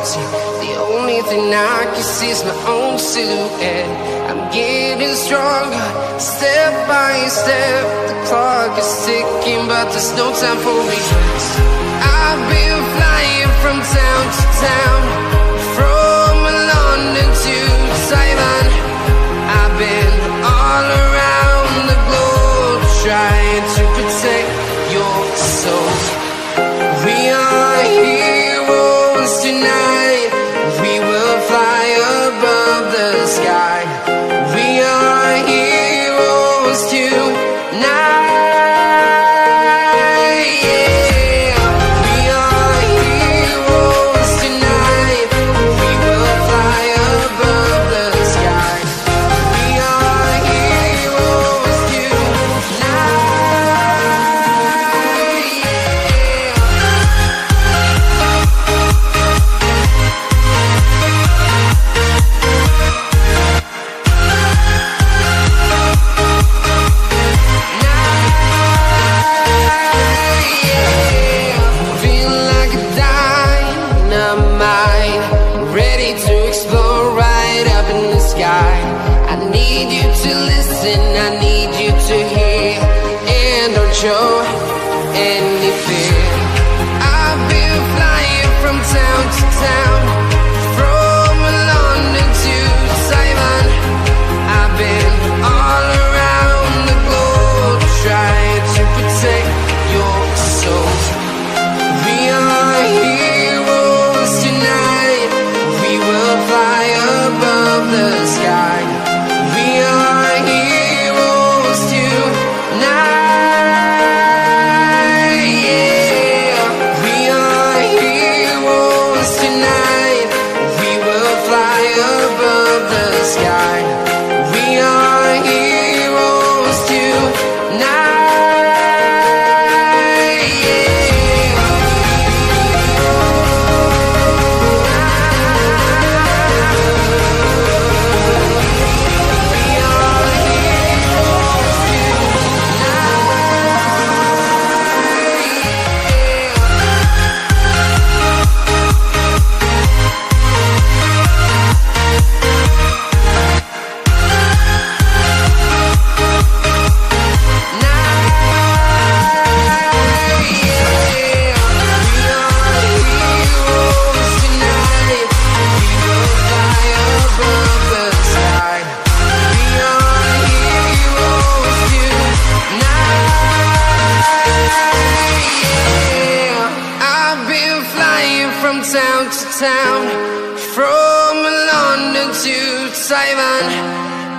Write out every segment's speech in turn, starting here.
empty. The only thing I can see is my own silhouette. I'm getting stronger, step by step. The clock is ticking, but there's no time for regrets. I've been flying from town to town, from London to Taiwan. I've been all around the globe, trying to protect your soul. We are heroes tonight. We will fly above the sky. We are heroes tonight. Show any fear. I've been flying from town to town, from London to Taiwan. I've been all around the globe, trying to protect your soul. We are heroes tonight. We will fly above the sky. We are heroes tonight.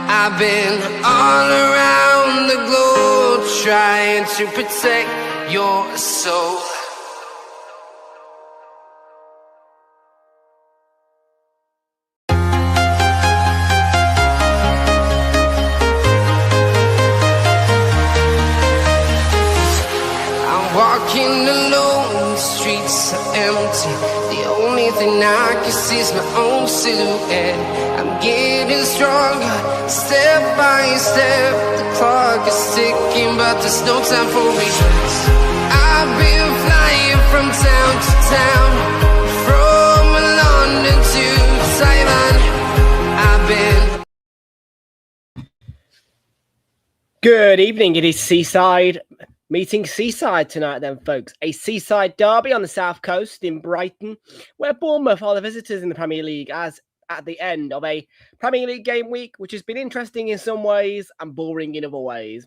I've been all around the globe, trying to protect your soul. I'm walking alone, the streets are empty. The only thing I can see is my own silhouette. I'm getting stronger, step by step. The clock is ticking, but there's no time for regrets. I've been flying from town to town, from London to Taiwan. I've been... Good evening, it is Seaside meeting Seaside tonight then, folks. A Seaside derby on the south coast in Brighton, where Bournemouth are the visitors in the Premier League as at the end of a Premier League game week, which has been interesting in some ways and boring in other ways.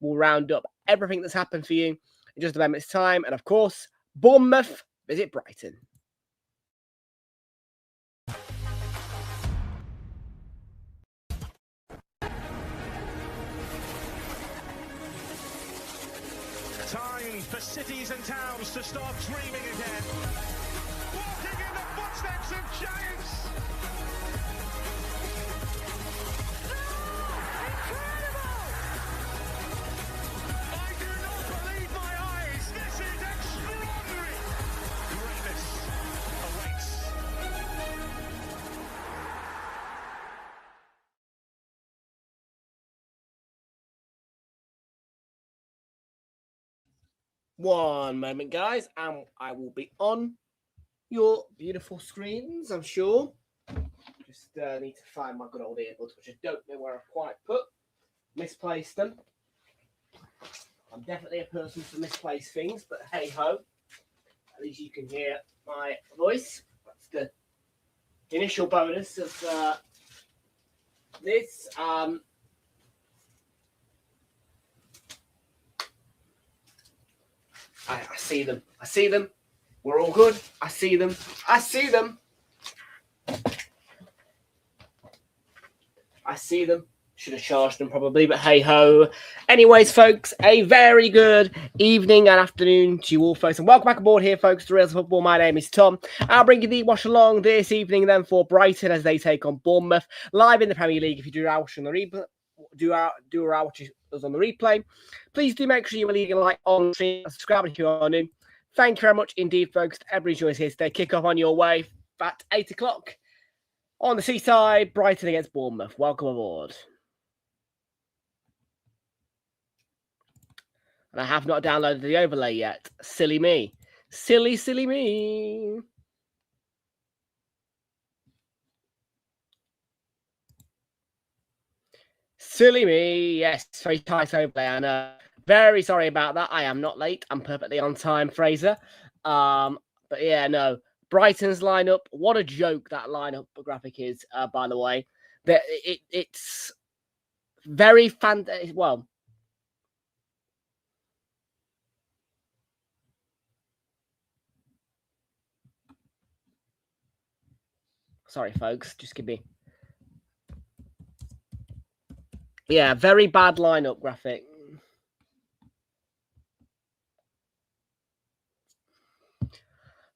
We'll round up everything that's happened for you in just a moment's time. And of course, Bournemouth visit Brighton. Time for cities and towns to start dreaming again. Walking in the footsteps of giants. I do not believe my eyes. This is extraordinary. Greatness awaits. One moment, guys, and I will be on your beautiful screens, I'm sure. Just need to find my good old earbuds, which I don't know where I've quite put. Misplaced them. I'm definitely a person for misplaced things, but hey ho. At least you can hear my voice. That's the initial bonus of this. I see them. I see them. We're all good. I see them. I see them. I see them. Should have charged them probably, but hey ho. Anyways, folks, a very good evening and afternoon to you all, folks, and welcome back aboard here, folks, to Realltom Football. My name is Tom. I'll bring you the watch along this evening then for Brighton as they take on Bournemouth live in the Premier League. If you do watch on the replay, watch us on the replay, please do make sure you are leaving a like on the stream, subscribe if you are new. Thank you very much indeed, folks. Everybody joins here today. Kick off on your way at 8 o'clock on the seaside. Brighton against Bournemouth. Welcome aboard. And I have not downloaded the overlay yet. Silly me. Silly, silly me. Silly me. Yes, very tight overlay. I know. Very sorry about that. I am not late. I'm perfectly on time, Fraser. But yeah, no. Brighton's lineup. What a joke that lineup graphic is, by the way. It's very fantastic. Well, sorry, folks. Just give me. Yeah, very bad lineup graphic.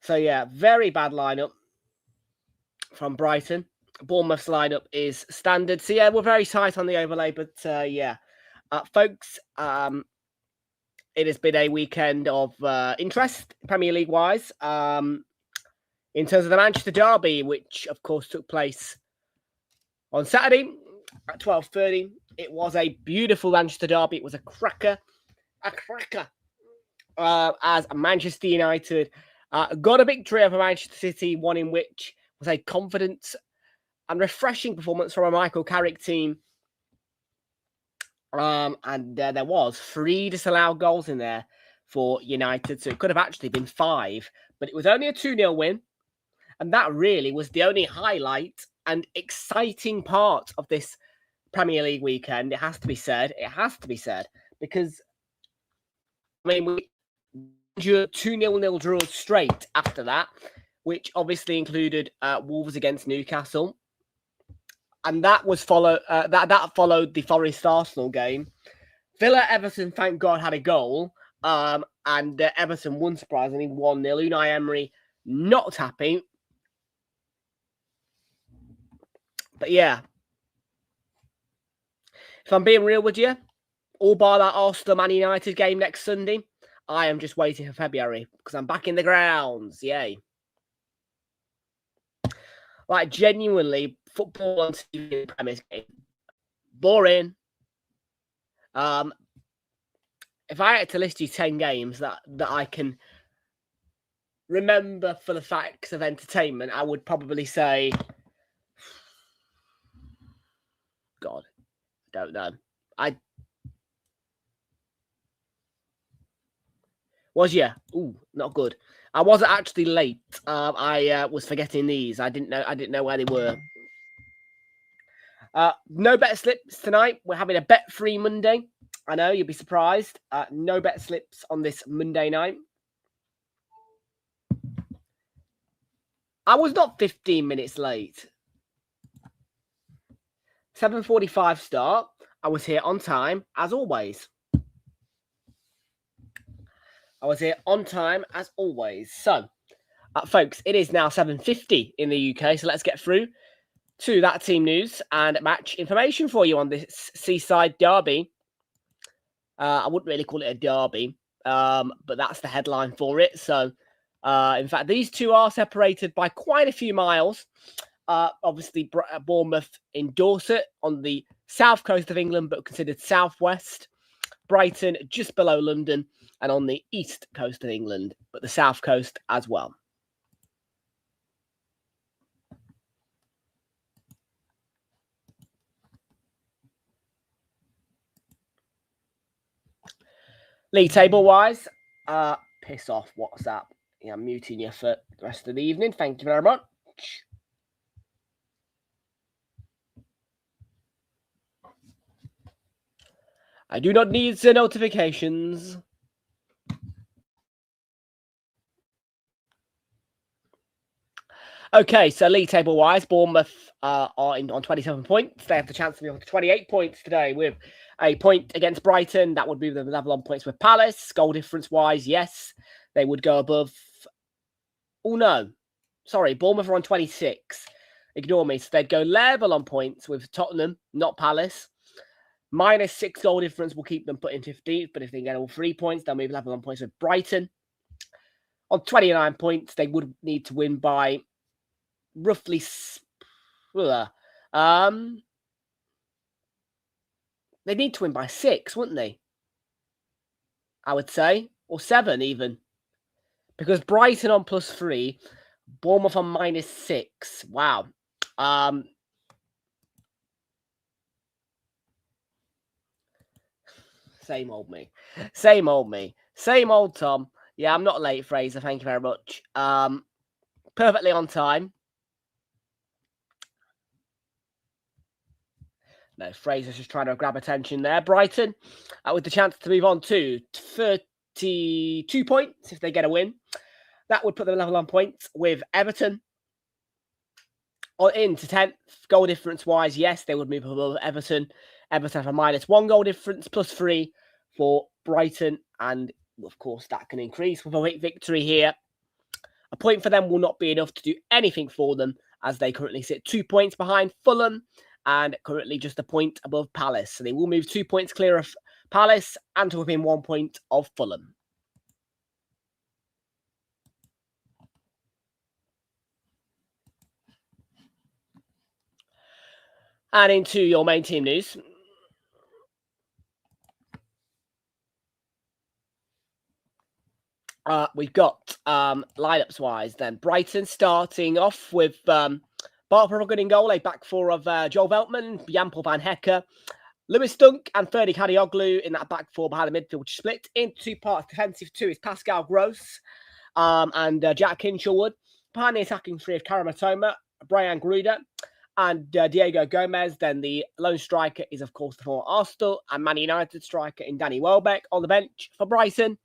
So, yeah, very bad lineup from Brighton. Bournemouth's lineup is standard. So, yeah, we're very tight on the overlay. But, yeah, folks, it has been a weekend of interest, Premier League-wise. In terms of the Manchester derby, which, of course, took place on Saturday at 12:30. It was a beautiful Manchester derby. It was a cracker. As Manchester United got a victory over Manchester City, one in which was a confident and refreshing performance from a Michael Carrick team. And there was 3 disallowed goals in there for United, so it could have actually been 5, but it was only a 2-0 win. And that really was the only highlight and exciting part of this Premier League weekend. It has to be said. It has to be said. Because, I mean, we endured 2 0-0 draws straight after that, which obviously included Wolves against Newcastle. And that was followed the Forest Arsenal game. Villa Everton, thank God, had a goal. And Everton won surprisingly 1-0. Unai Emery not happy. But yeah, if I'm being real with you, all bar that Arsenal Man United game next Sunday, I am just waiting for February because I'm back in the grounds. Yay. Like, genuinely, football on TV premise game. Boring. If I had to list you 10 games that I can remember for the facts of entertainment, I would probably say, God, I don't know. Ooh, not good. I wasn't actually late. I was forgetting these. I didn't know where they were. No bet slips tonight. We're having a bet-free Monday. I know, you'll be surprised. No bet slips on this Monday night. I was not 15 minutes late. 7:45 start. I was here on time, as always. So, folks, it is now 7:50 in the UK. So let's get through to that team news and match information for you on this Seaside derby. I wouldn't really call it a derby, but that's the headline for it. So, in fact, these two are separated by quite a few miles. Obviously, Bournemouth in Dorset on the south coast of England, but considered southwest. Brighton just below London and on the east coast of England, but the south coast as well. League table-wise, piss off, WhatsApp. Yeah, I'm muting you for the rest of the evening. Thank you very much. I do not need the notifications. Okay, so league table-wise, Bournemouth are on 27 points. They have the chance to be on 28 points today with a point against Brighton. That would be the level on points with Palace. Goal difference-wise, yes, they would go above. Oh, no. Sorry, Bournemouth are on 26. Ignore me. So they'd go level on points with Tottenham, not Palace. -6 goal difference will keep them put in 15th, but if they get all 3 points, they'll move level on points with Brighton. On 29 points, they would need to win by roughly... they need to win by 6, wouldn't they? I would say. Or 7 even. Because Brighton on +3, Bournemouth on -6. Wow. Same old me. Same old me. Same old Tom. Yeah, I'm not late, Fraser. Thank you very much. Perfectly on time. No, Fraser's just trying to grab attention there. Brighton, with the chance to move on to 32 points if they get a win. That would put them level on points with Everton. Into 10th. Goal difference-wise, yes, they would move above Everton. Everton have a -1 goal difference, +3 for Brighton. And, of course, that can increase with a victory here. A point for them will not be enough to do anything for them, as they currently sit 2 points behind Fulham and currently just a point above Palace. So they will move 2 points clear of Palace and to within 1 point of Fulham. And into your main team news. We've got lineups-wise then. Brighton starting off with Bart Perugin in goal, a back four of Joel Veltman, Jampel Van Hecker, Lewis Dunk and Ferdy Kadioglu in that back four behind the midfield, which split into 2 parts. Defensive 2 is Pascal Gross and Jack Hinchelwood. Behind the attacking 3 of Karamatoma, Brian Gruder and Diego Gomez. Then the lone striker is, of course, the former Arsenal and Man United striker in Danny Welbeck. On the bench for Brighton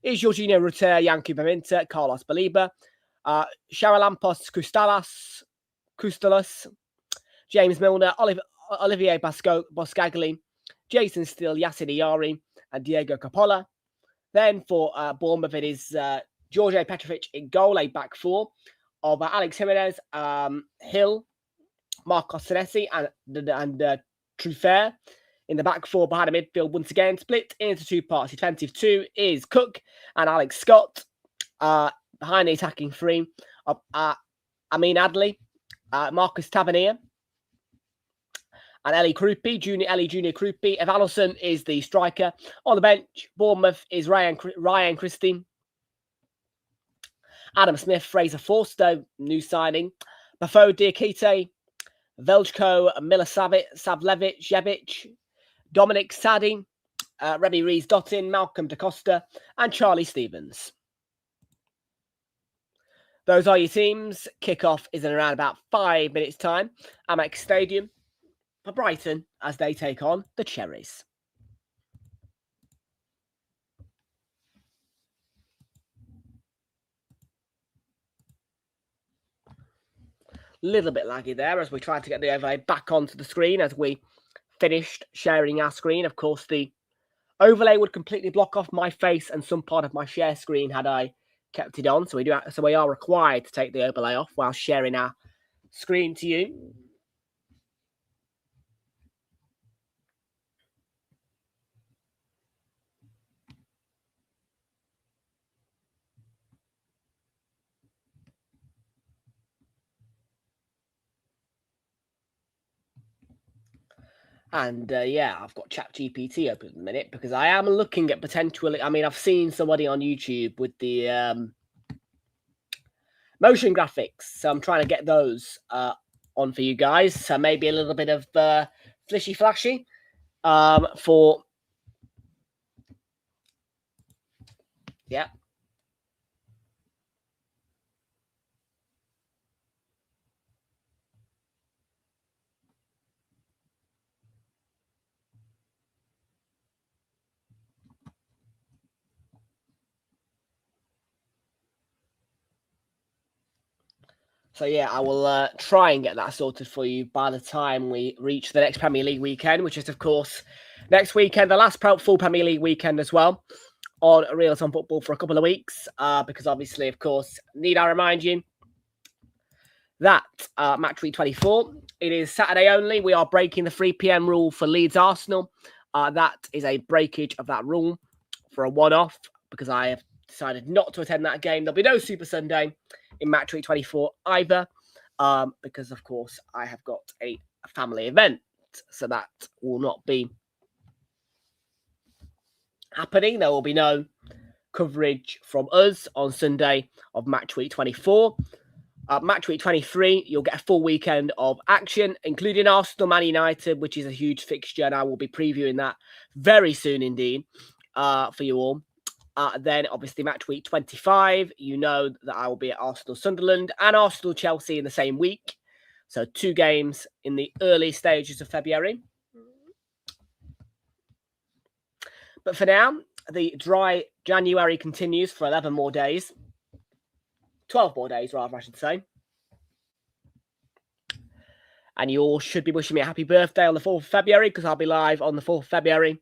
is Jorginho Rutter, Yankuba Minter, Carlos Baliba, Charalampos Kustalos, James Milner, Olivier Boscagli, Jason Steele, Yassin Iyari, and Diego Coppola. Then for Bournemouth, it is George Petrovic in goal, a back four of Alex Jimenez, Hill, Marcos Senesi, and Truffert. In the back four behind the midfield, once again, split into 2 parts. Defensive 2 is Cook and Alex Scott. Behind the attacking 3 of Amin Adli, Marcus Tavernier, and Ellie Krupi, Junior Krupi. Evanilson is the striker. On the bench, Bournemouth is Ryan Christie, Adam Smith, Fraser Forster, new signing, Bafo Diakite, Veljko Milosavljevic, Dominic Sadi, Remy Rees-Dottin, Malcolm DaCosta, and Charlie Stevens. Those are your teams. Kickoff is in around about 5 minutes' time. Amex Stadium for Brighton as they take on the Cherries. Little bit laggy there as we try to get the overlay back onto the screen as we finished sharing our screen. Of course, the overlay would completely block off my face and some part of my share screen had I kept it on. So we are required to take the overlay off while sharing our screen to you. And yeah, I've got ChatGPT open at the minute because I am looking at potentially. I mean, I've seen somebody on YouTube with the motion graphics, so I'm trying to get those on for you guys. So maybe a little bit of flashy for Yeah. So yeah, I will try and get that sorted for you by the time we reach the next Premier League weekend, which is of course next weekend, the last full Premier League weekend as well, on Realltom Football for a couple of weeks. Because obviously, of course, need I remind you that match week 24, it is Saturday only. We are breaking the 3 p.m. rule for Leeds Arsenal. That is a breakage of that rule for a one-off because I have decided not to attend that game. There'll be no Super Sunday in match week 24 either, because of course I have got a family event, so that will not be happening. There will be no coverage from us on Sunday of match week 24. Match week 23, you'll get a full weekend of action, including Arsenal Man United, which is a huge fixture, and I will be previewing that very soon indeed for you all. Then, obviously, match week 25, you know that I will be at Arsenal Sunderland and Arsenal Chelsea in the same week. So 2 games in the early stages of February. But for now, the dry January continues for 11 more days. 12 more days, rather, I should say. And you all should be wishing me a happy birthday on the 4th of February, because I'll be live on the 4th of February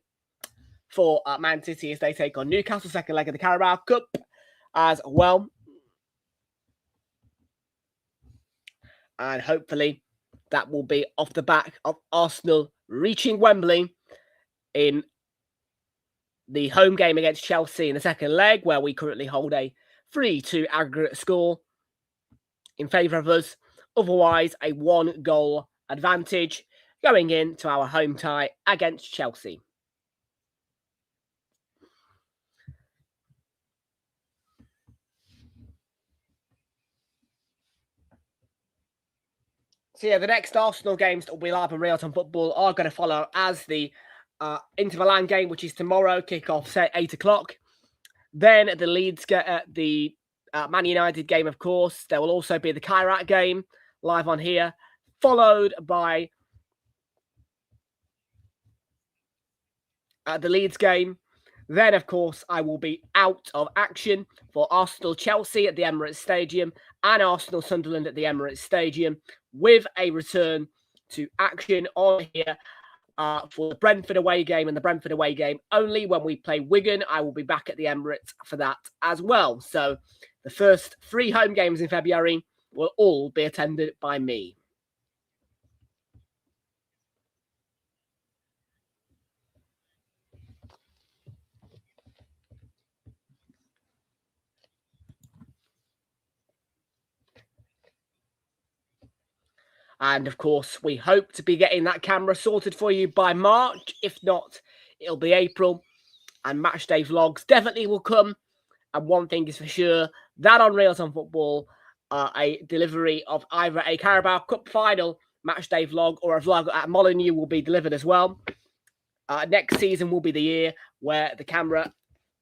for Man City as they take on Newcastle, second leg of the Carabao Cup as well. And hopefully that will be off the back of Arsenal reaching Wembley in the home game against Chelsea in the second leg, where we currently hold a 3-2 aggregate score in favour of us. Otherwise, a 1-goal advantage going into our home tie against Chelsea. So yeah, the next Arsenal games that will be live on Realltom Football are going to follow as the Inter Milan game, which is tomorrow, kick-off at 8 o'clock. Then the Leeds get the Man United game, of course. There will also be the Kairat game live on here, followed by the Leeds game. Then, of course, I will be out of action for Arsenal Chelsea at the Emirates Stadium and Arsenal Sunderland at the Emirates Stadium, with a return to action on here for the Brentford away game and the Brentford away game only. When we play Wigan, I will be back at the Emirates for that as well. So the first 3 home games in February will all be attended by me. And of course, we hope to be getting that camera sorted for you by March. If not, it'll be April. And matchday vlogs definitely will come. And one thing is for sure, that on Realltom Football, a delivery of either a Carabao Cup final matchday vlog or a vlog at Molineux will be delivered as well. Next season will be the year where the camera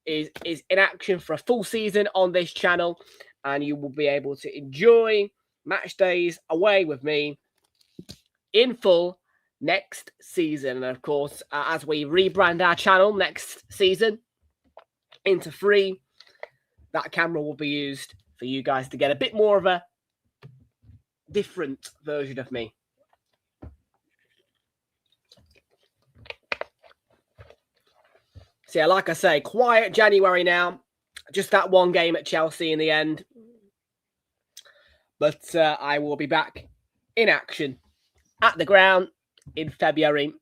is in action for a full season on this channel. And you will be able to enjoy match days away with me in full next season. And of course, as we rebrand our channel next season into free, that camera will be used for you guys to get a bit more of a different version of me. So yeah, like I say, quiet January now. Just that one game at Chelsea in the end. But I will be back in action at the ground in February.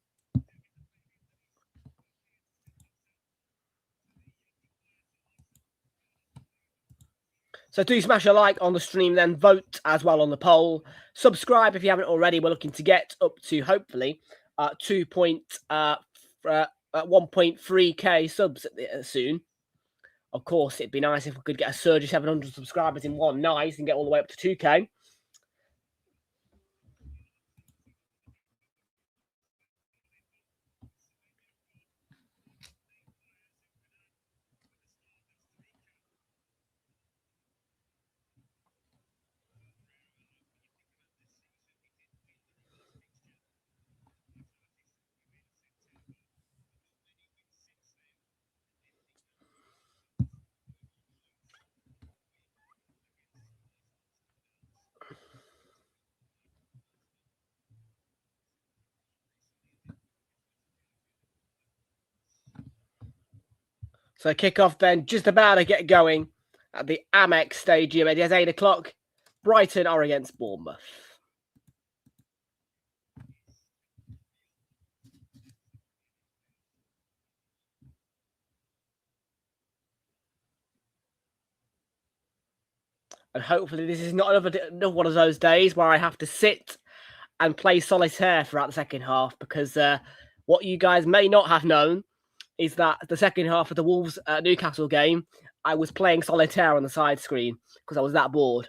So do smash a like on the stream, then vote as well on the poll. Subscribe if you haven't already. We're looking to get up to hopefully 1.3k subs soon. Of course, it'd be nice if we could get a surge of 700 subscribers in one night and get all the way up to 2k. So kick-off then just about to get going at the Amex Stadium. It is 8 o'clock. Brighton are against Bournemouth. And hopefully this is not another one of those days where I have to sit and play solitaire throughout the second half, because what you guys may not have known is that the second half of the Wolves Newcastle game, I was playing solitaire on the side screen because I was that bored.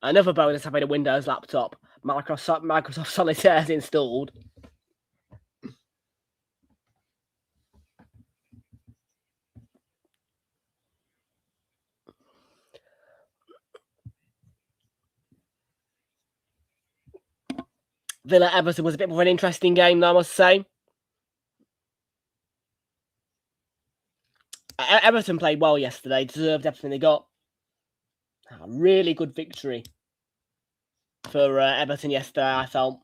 Another bonus having a Windows laptop. Microsoft Solitaire is installed. Villa Everton was a bit more of an interesting game, though, I must say. Everton played well yesterday, deserved everything they got. A really good victory for Everton yesterday, I felt.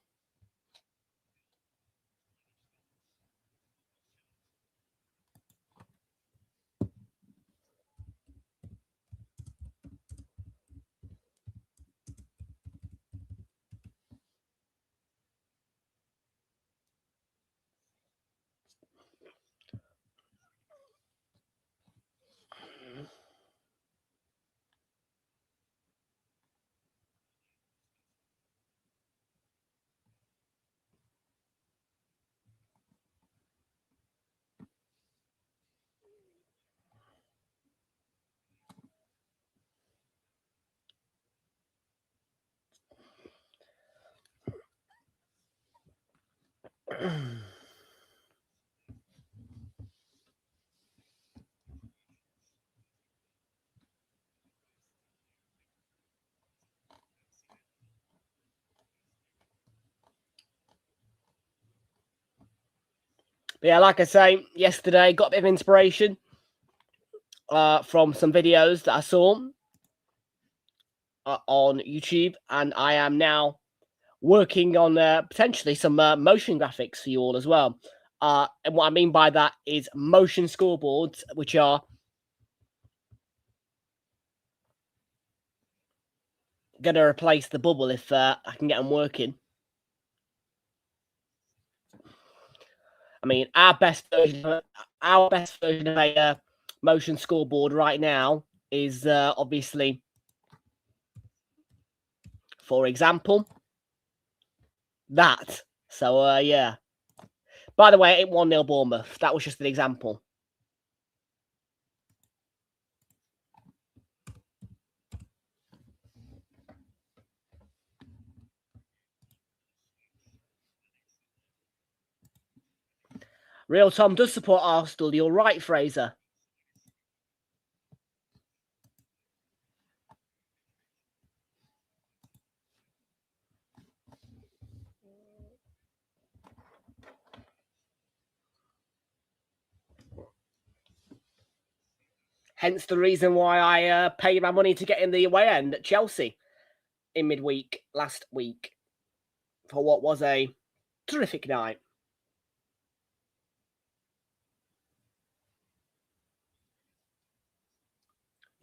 But yeah, like I say, yesterday got a bit of inspiration from some videos that I saw on YouTube, and I am now working on potentially some motion graphics for you all as well. And what I mean by that is motion scoreboards, which are going to replace the bubble if I can get them working. I mean, our best version of a motion scoreboard right now is obviously, for example, that. So, yeah. By the way, it 1-0 Bournemouth. That was just an example. Realltom does support Arsenal. You're right, Fraser. Hence the reason why I paid my money to get in the away end at Chelsea in midweek last week for what was a terrific night.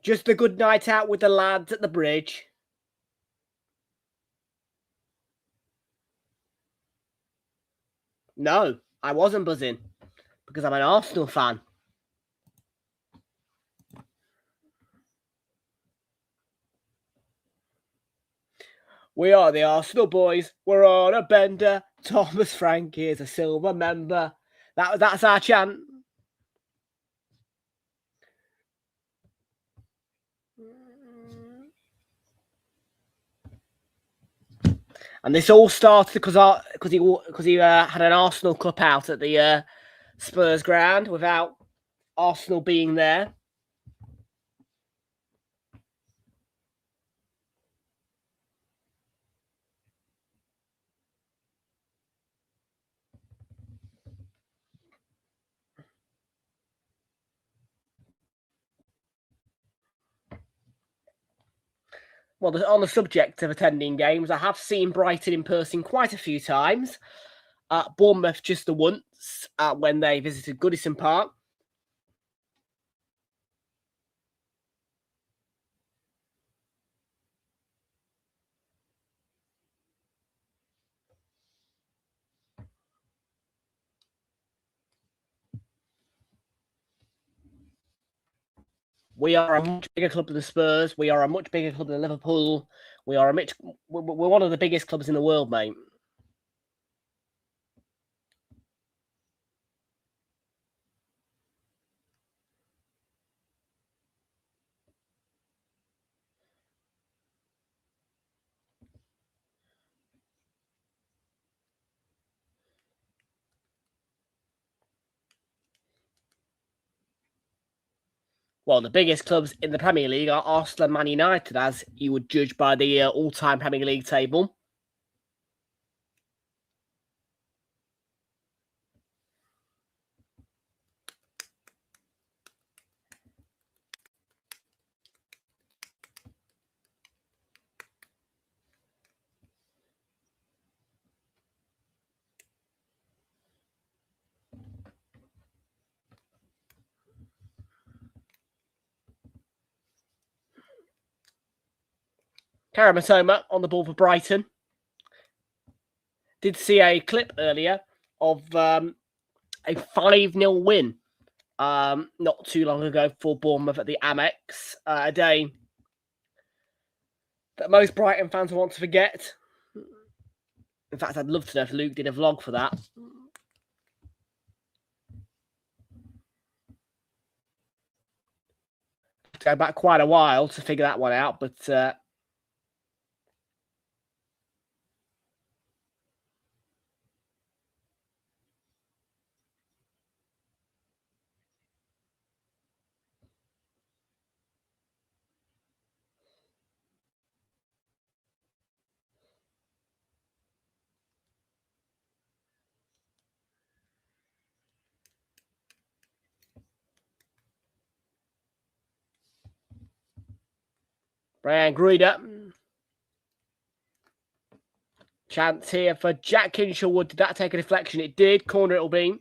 Just a good night out with the lads at the bridge. No, I wasn't buzzing because I'm an Arsenal fan. We are the Arsenal boys. We're on a bender. Thomas Frank is a silver member. That's our chant. And this all started because he had an Arsenal cup out at the Spurs ground without Arsenal being there. Well, on the subject of attending games, I have seen Brighton in person quite a few times. Bournemouth just the once. once when they visited Goodison Park. We are a much bigger club than the Spurs. We are a much bigger club than Liverpool. We're one of the biggest clubs in the world, mate. Well, the biggest clubs in the Premier League are Arsenal and Man United, as you would judge by the all-time Premier League table. Karamatoma on the ball for Brighton. Did see a clip earlier of a 5-0 win not too long ago for Bournemouth at the Amex. A day that most Brighton fans want to forget. In fact, I'd love to know if Luke did a vlog for that. Go back quite a while to figure that one out, but Brian Gruida. Chance here for Jack Hinshelwood. Did that take a deflection? It did. Corner it'll be.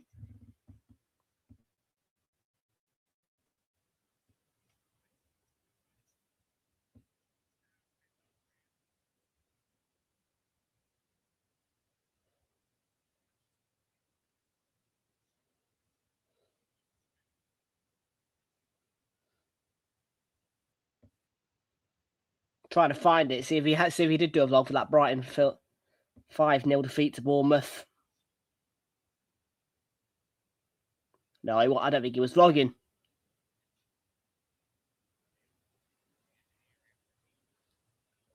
Trying to find it. See if he did do a vlog for that Brighton 5-0 defeat to Bournemouth. No, I don't think he was vlogging.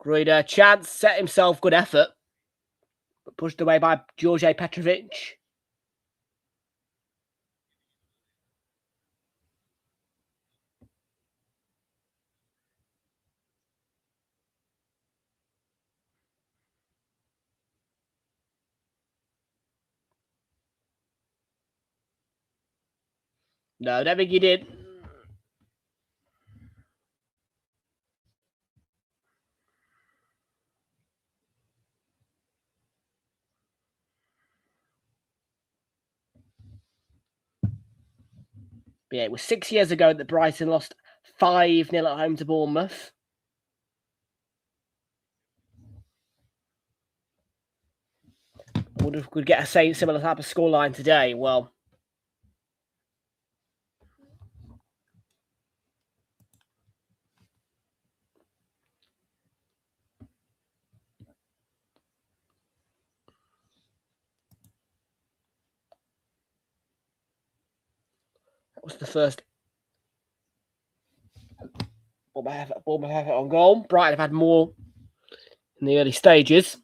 Gruida, chance, set himself, good effort. But pushed away by George Petrovic. No, I don't think he did. But yeah, it was 6 years ago that Brighton lost 5-0 at home to Bournemouth. I wonder if we could get a similar type of scoreline today. Well, that was the first Bournemouth have it on goal. Brighton have had more in the early stages.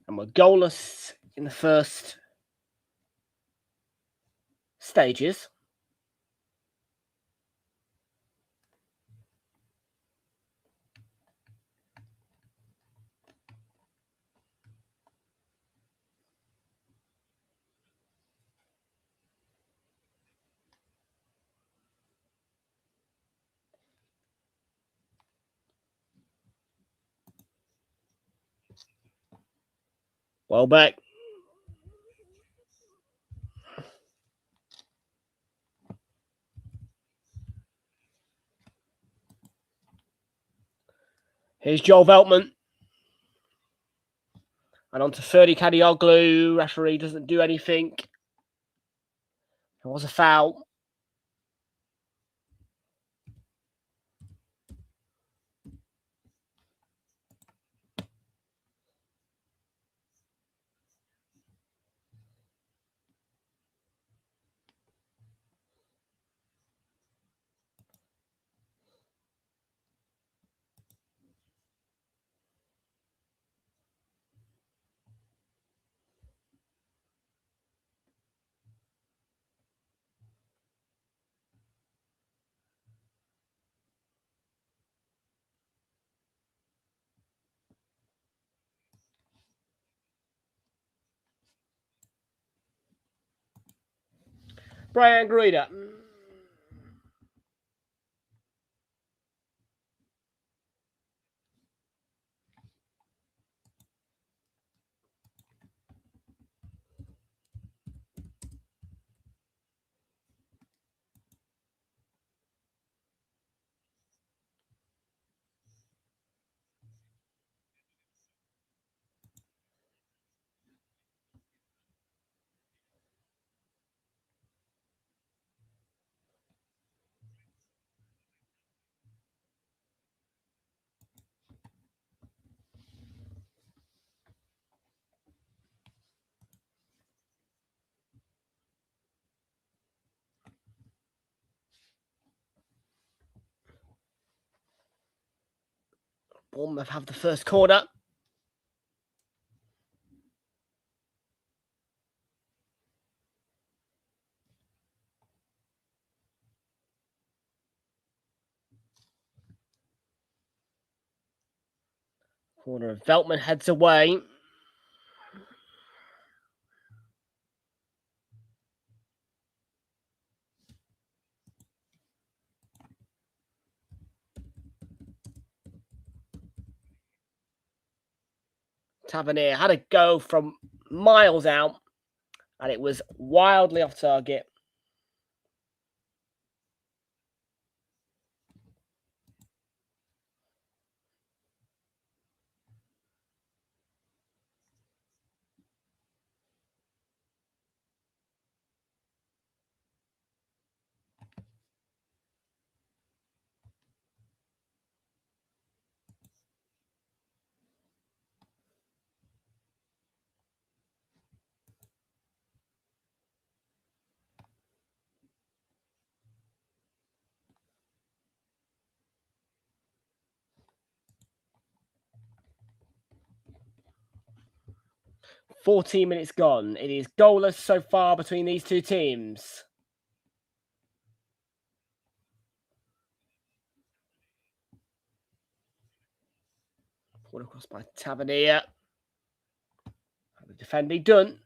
And we're goalless in the first stages. Welbeck. Here's Joel Veltman. And on to Ferdi Kadioglu. Referee doesn't do anything. It was a foul. Brian Gruida. Bournemouth have the first corner. Corner of Veltman heads away. Tavernier had a go from miles out, and it was wildly off target. "14 minutes gone. It is goalless so far between these two teams. Put across by Tavernier. The defending done.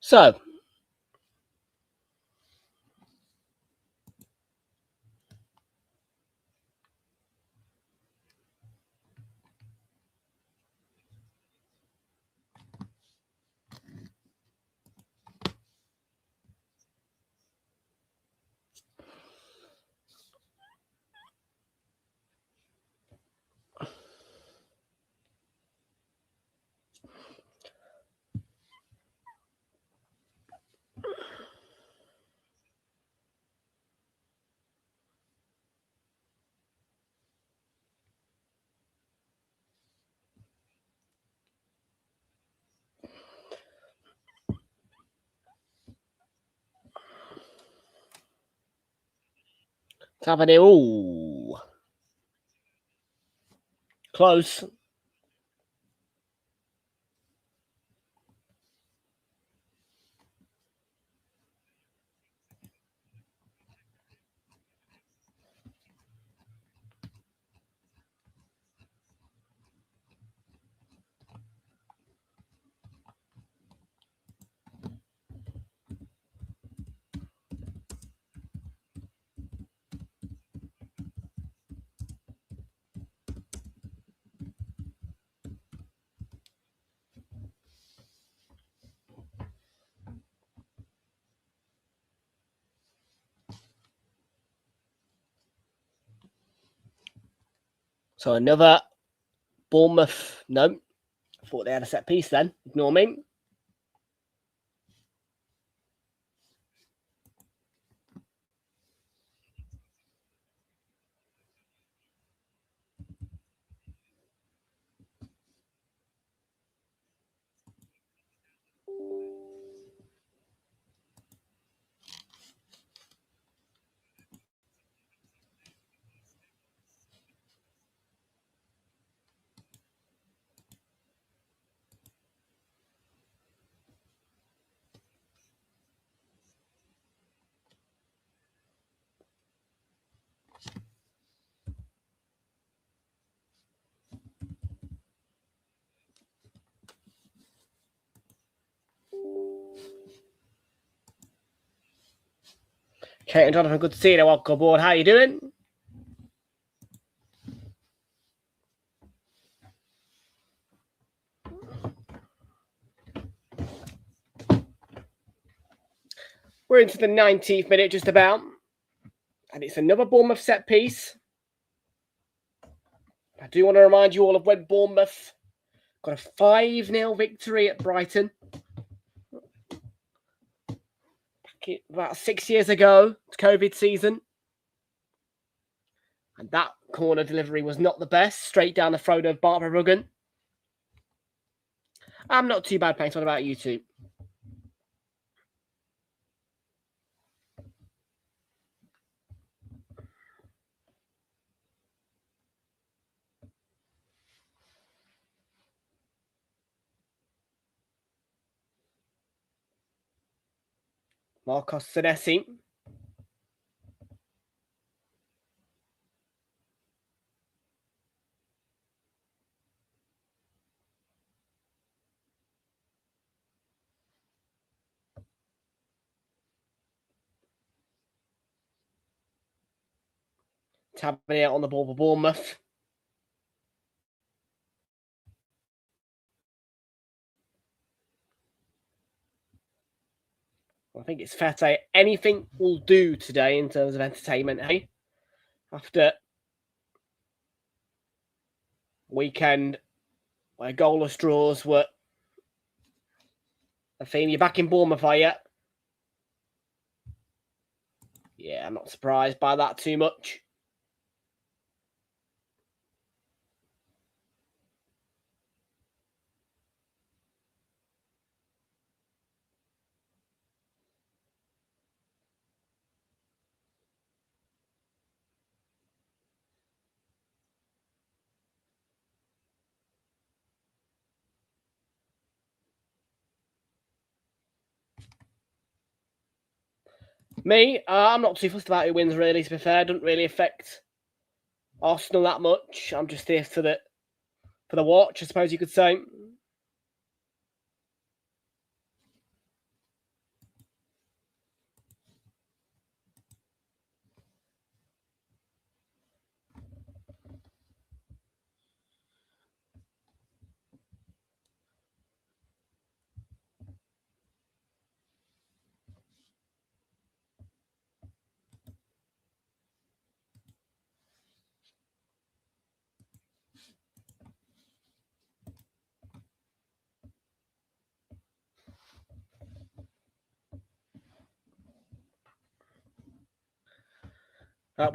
So, Tavernier. Ooh. Close. So another Bournemouth. No. I thought they had a set piece then. Ignore me. Kate and Jonathan, good to see you. Welcome aboard. How are you doing? We're into the 19th minute just about. And it's another Bournemouth set piece. I do want to remind you all of when Bournemouth got a 5-0 victory at Brighton. Back about 6 years ago, COVID season. And that corner delivery was not the best. Straight down the throat of Barbara Ruggan. I'm not too bad, thanks. What about you two? Marcos Senesi. Tavernier on the ball for Bournemouth. I think it's fair to say anything will do today in terms of entertainment, hey? After weekend where goalless draws were a thing. You're back in Bournemouth, are you? Yeah, I'm not surprised by that too much. Me, I'm not too fussed about who wins, really, to be fair. It doesn't really affect Arsenal that much. I'm just here for the watch, I suppose you could say.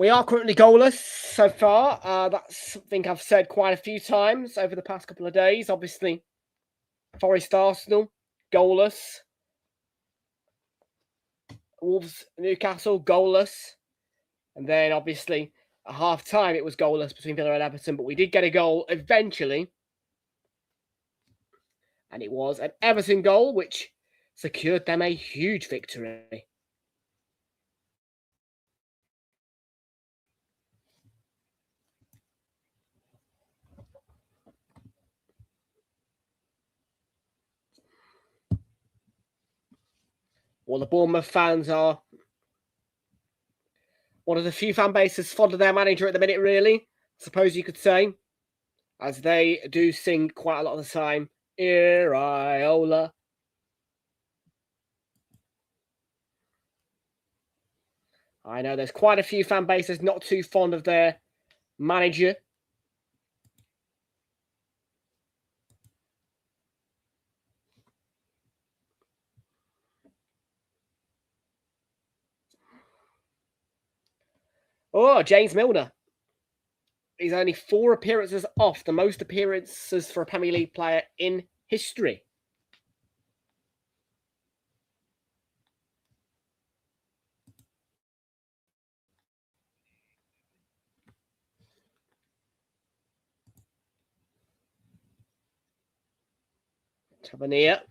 We are currently goalless so far. That's something I've said quite a few times over the past couple of days. Obviously, Forest Arsenal, goalless. Wolves Newcastle, goalless. And then, obviously, at half-time, it was goalless between Villa and Everton, but we did get a goal eventually. And it was an Everton goal, which secured them a huge victory. Well, the Bournemouth fans are one of the few fan bases fond of their manager at the minute, really, I suppose you could say, as they do sing quite a lot of the time, Iriola. I know there's quite a few fan bases not too fond of their manager. Oh, James Milner. He's only 4 appearances off the most appearances for a Premier League player in history. Tavernier.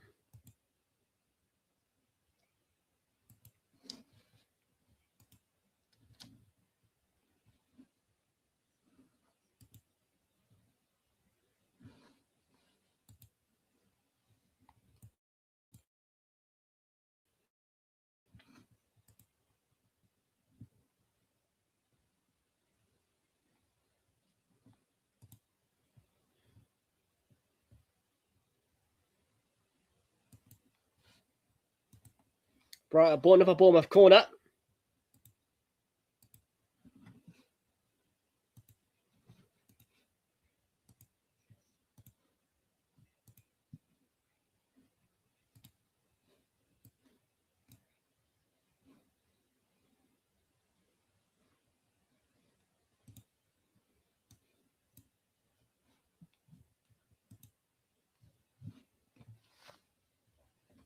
Bournemouth corner.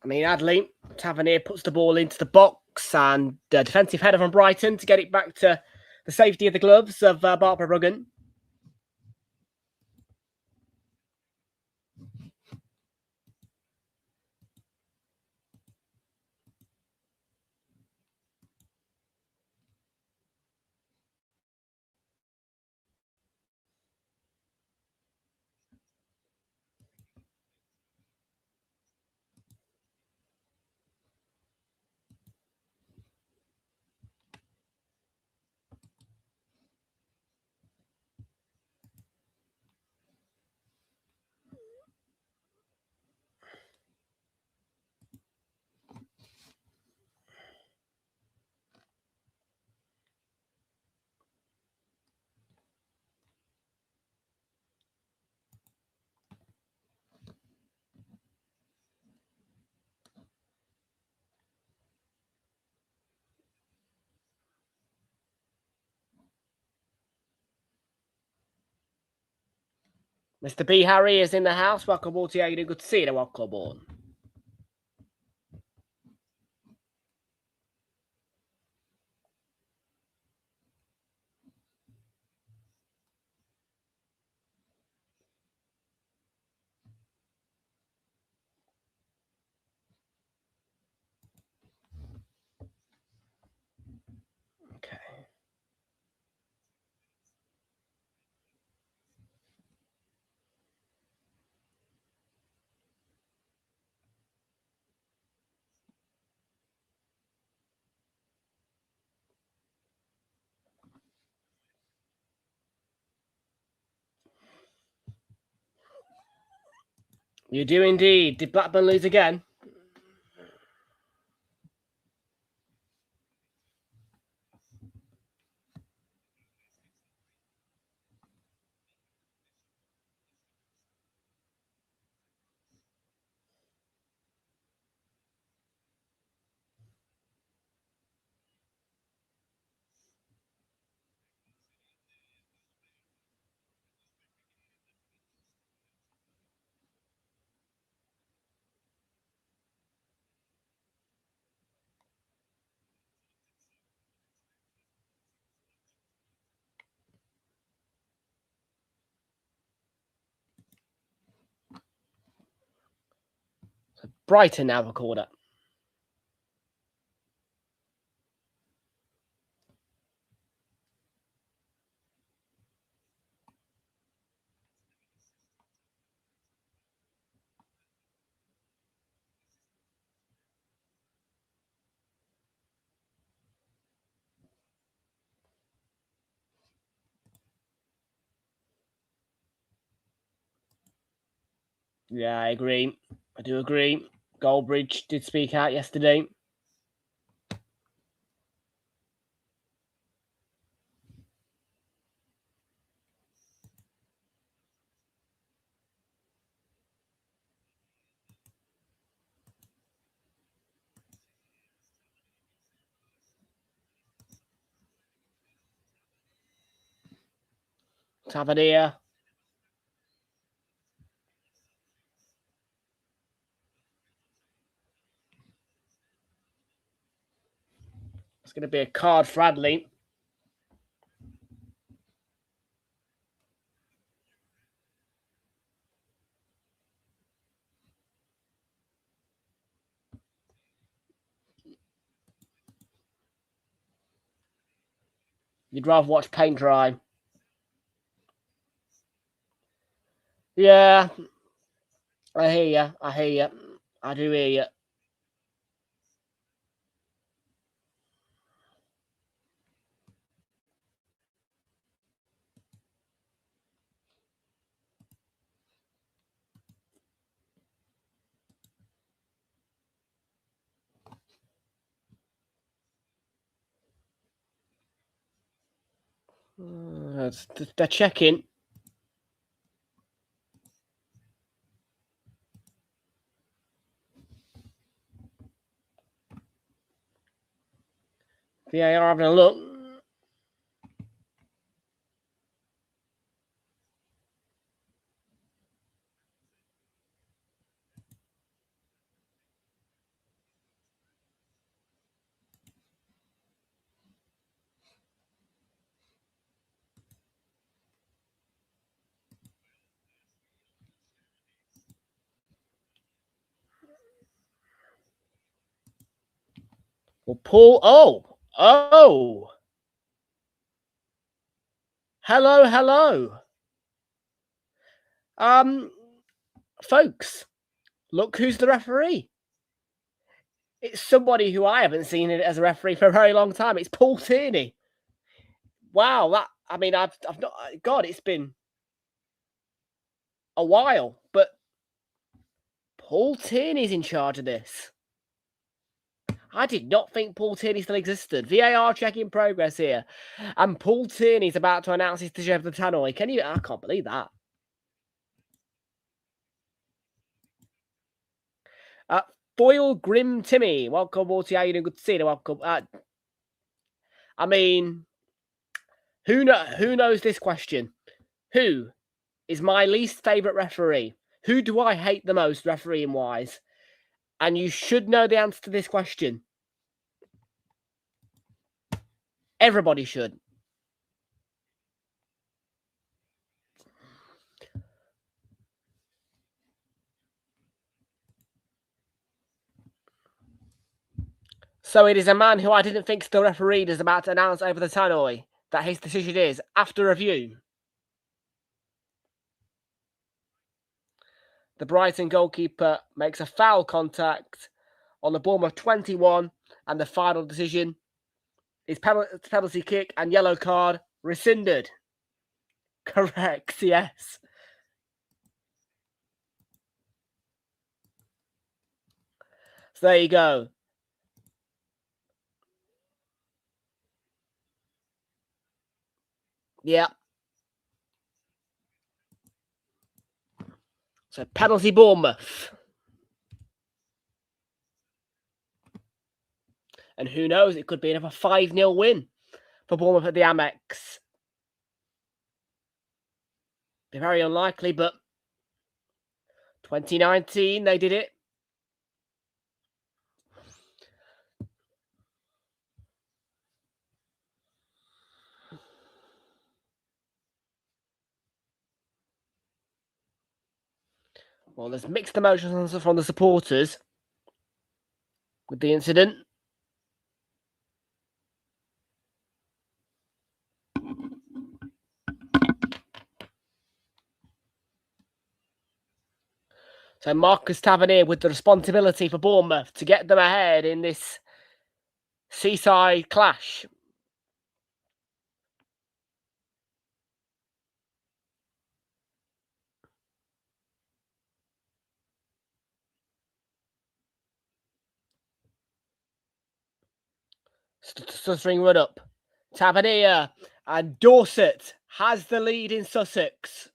I mean, Adley, Tavernier puts the ball into the box and a defensive header from Brighton to get it back to the safety of the gloves of Barbara Bruggen. Mr. B. Harry is in the house. Welcome all to you. Good to see you. Welcome on. Okay. You do indeed. Did Blackburn lose again? Brighton now a corner. Yeah, I agree. I do agree. Goldbridge did speak out yesterday. Tavernier. It's going to be a card for Adley. You'd rather watch paint dry. Yeah. I hear you. I hear you. I do hear you. They're checking. VAR having a look. Well, Paul. Oh. Hello. Folks, look who's the referee. It's somebody who I haven't seen it as a referee for a very long time. It's Paul Tierney. Wow, I've not. God, it's been a while, but Paul Tierney's in charge of this. I did not think Paul Tierney still existed. VAR check in progress here. And Paul Tierney's about to announce his decision of the tannoy. I can't believe that. Foil Grim Timmy. Welcome, Walty. How you doing? Good to see you. Welcome. I mean, who knows this question? Who is my least favourite referee? Who do I hate the most refereeing-wise? And you should know the answer to this question. Everybody should. So it is a man who I didn't think still refereed is about to announce over the tannoy that his decision is, after review, the Brighton goalkeeper makes a foul contact on the Bournemouth 21, and the final decision is penalty kick and yellow card rescinded. Correct, yes. So there you go. Yeah. So penalty Bournemouth. And who knows, it could be another 5-0 win for Bournemouth at the Amex. Be very unlikely, but 2019 they did it. Well, there's mixed emotions from the supporters. with the incident. So Marcus Tavernier with the responsibility for Bournemouth to get them ahead in this seaside clash. Stuttering run up. Tavernier and Dorset has the lead in Sussex.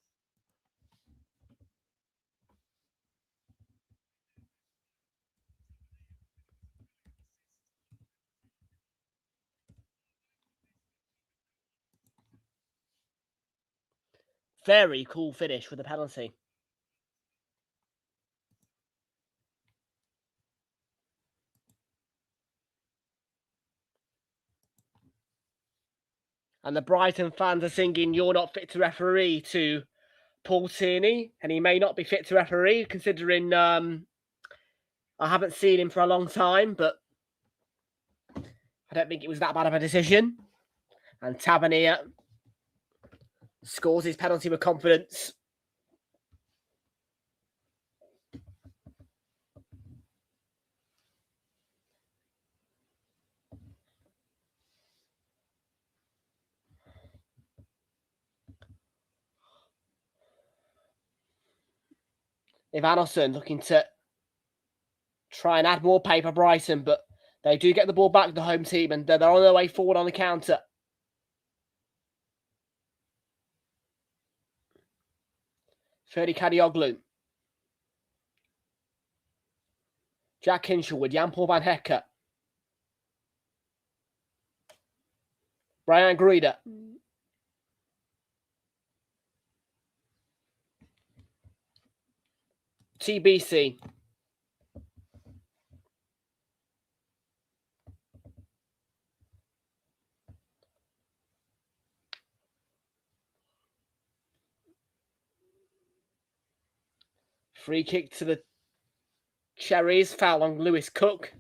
Very cool finish with the penalty. And the Brighton fans are singing "You're not fit to referee" to Paul Tierney, and he may not be fit to referee considering I haven't seen him for a long time, but I don't think it was that bad of a decision. And Tavernier scores his penalty with confidence. Ivanovson looking to try and add more paper Brighton, but they do get the ball back to the home team, and they're on their way forward on the counter. Ferdy Kadioglu. Jack Hinshaw with Jan-Paul Van Hecker. Brian Gruida. TBC. Free kick to the Cherries. Foul on Lewis Cook.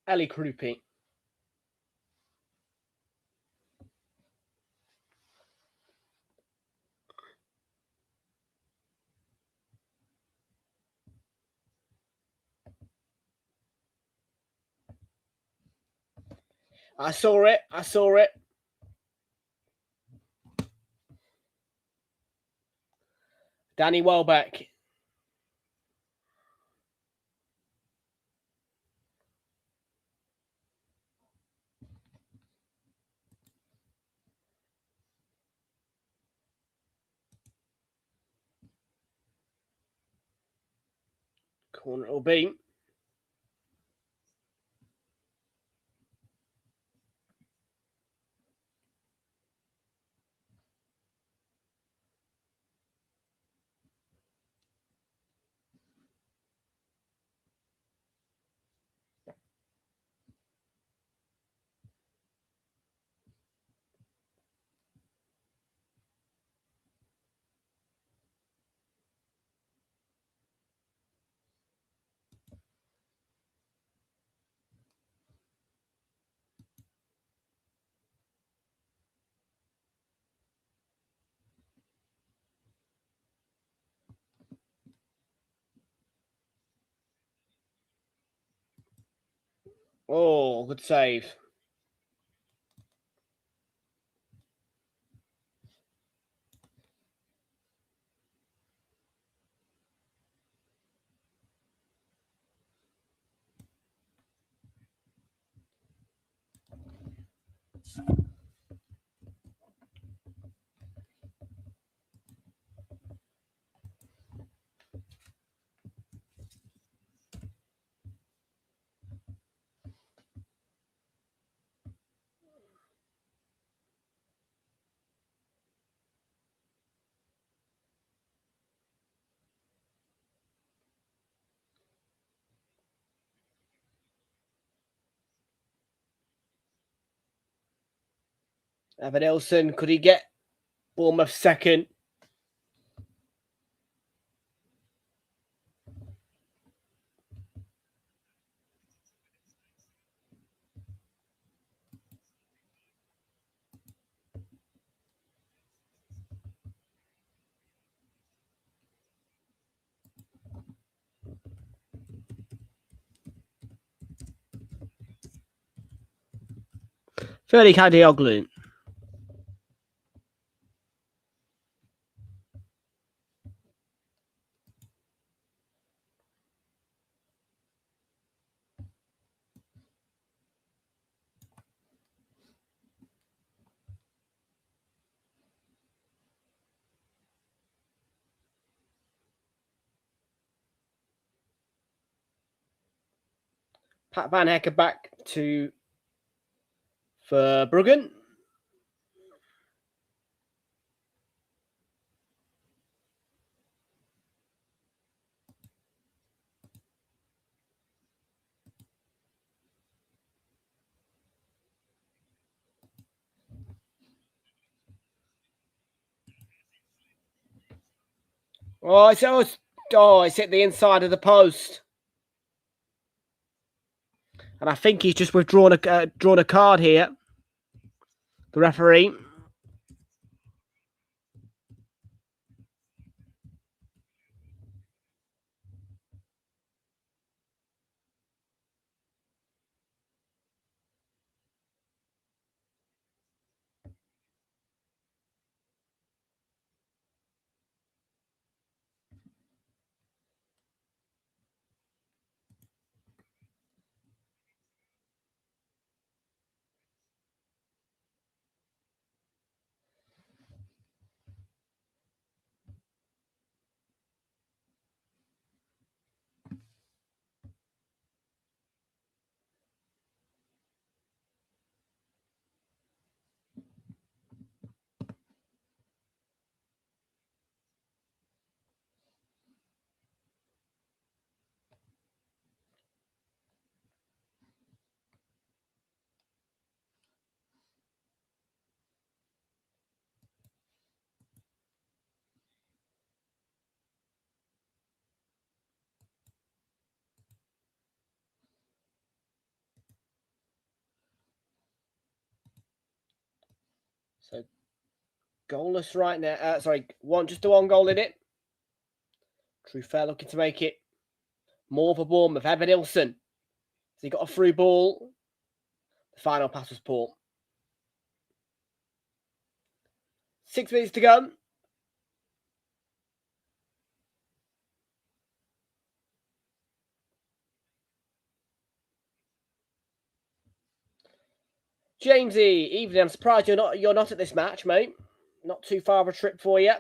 Ellie Krupi. I saw it. Danny Welbeck. Corner it'll be. Oh, good save. Evanilson, could he get Bournemouth second? Ferdy Kadioglu. Pat Van Hecker back to Verbruggen. It's hit the inside of the post. And I think he's just withdrawn drawn a card here. The referee. So goalless right now. Just the one goal in it. Trufair looking to make it more for Bournemouth. Evanilson. So he got a through ball. The final pass was poor. 6 minutes to go. Jamesy, evening. I'm surprised you're not at this match, mate. Not too far of a trip for you.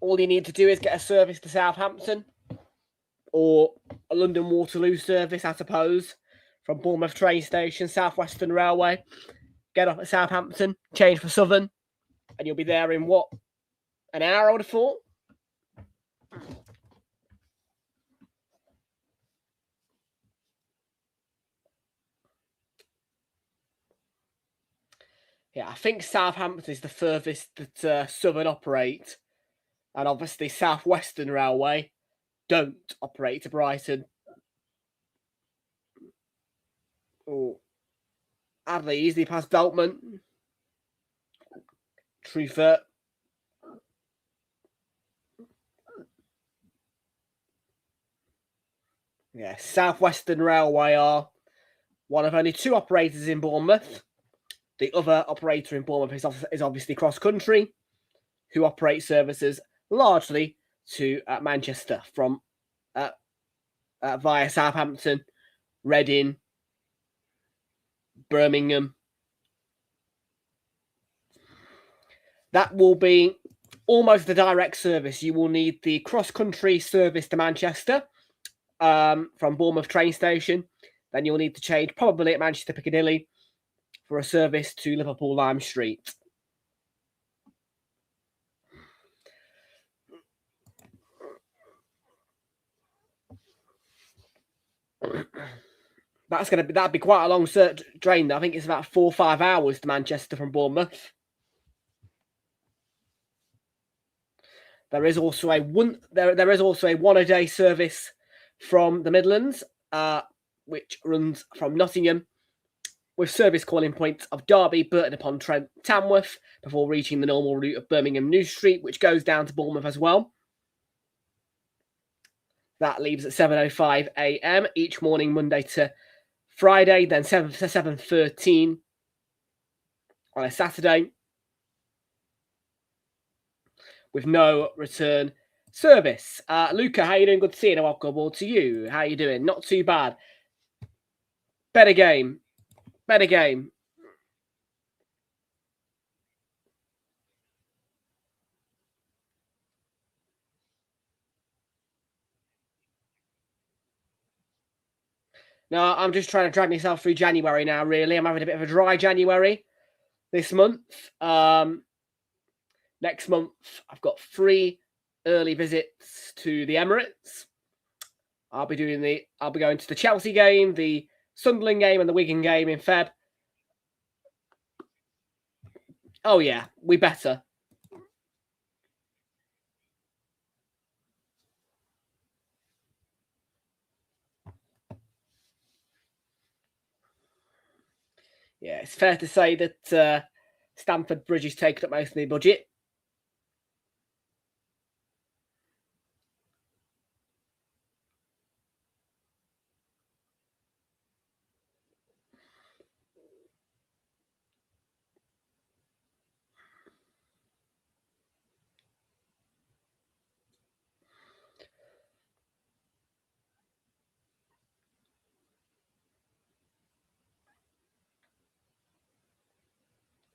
All you need to do is get a service to Southampton or a London Waterloo service, I suppose, from Bournemouth train station, South Western Railway. Get off at Southampton, change for Southern, and you'll be there in what? An hour, I would have thought. Yeah, I think Southampton is the furthest that Southern operate. And obviously South Western Railway don't operate to Brighton. Oh, Adley easily past Beltman. Trufer. Yeah, South Western Railway are one of only two operators in Bournemouth. The other operator in Bournemouth is obviously Cross Country, who operate services largely to Manchester from via Southampton, Reading, Birmingham. That will be almost the direct service. You will need the cross-country service to Manchester from Bournemouth train station. Then you'll need to change probably at Manchester Piccadilly for a service to Liverpool Lime Street. That'd be quite a long train though. I think it's about 4 or 5 hours to Manchester from Bournemouth. There is also a one a day service from the Midlands, which runs from Nottingham, with service calling points of Derby, Burton upon Trent, Tamworth, before reaching the normal route of Birmingham New Street, which goes down to Bournemouth as well. That leaves at 7:05 a.m. each morning, Monday to Friday, then 7 to 7:13 on a Saturday, with no return service. Luca, how you doing? Good to see you, and welcome aboard to you. How you doing? Not too bad. Better game. Better game. No, I'm just trying to drag myself through January now, really. I'm having a bit of a dry January this month. Next month, I've got 3 early visits to the Emirates. I'll be going to the Chelsea game, the Sunderland game, and the Wigan game in Feb. Oh yeah, we better. Yeah, it's fair to say that Stamford Bridge has taken up most of the budget.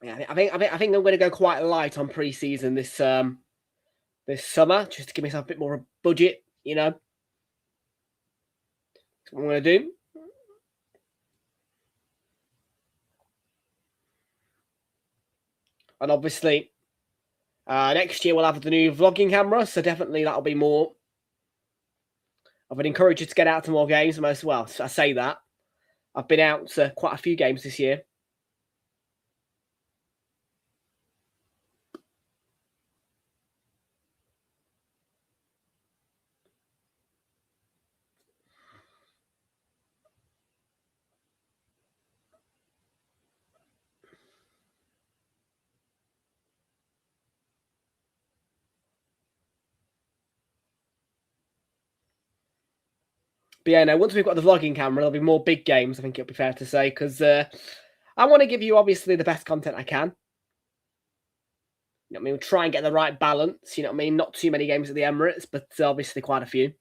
Yeah, I think I'm going to go quite light on pre-season this summer, just to give myself a bit more of a budget. You know, that's what I'm going to do. And obviously, next year we'll have the new vlogging camera, so definitely that'll be more of an encourager to get out to more games. Most well, so I say that I've been out to quite a few games this year. But yeah, no, once we've got the vlogging camera, there'll be more big games, I think it'll be fair to say, because I want to give you, obviously, the best content I can. You know what I mean? We'll try and get the right balance, you know what I mean? Not too many games at the Emirates, but obviously quite a few.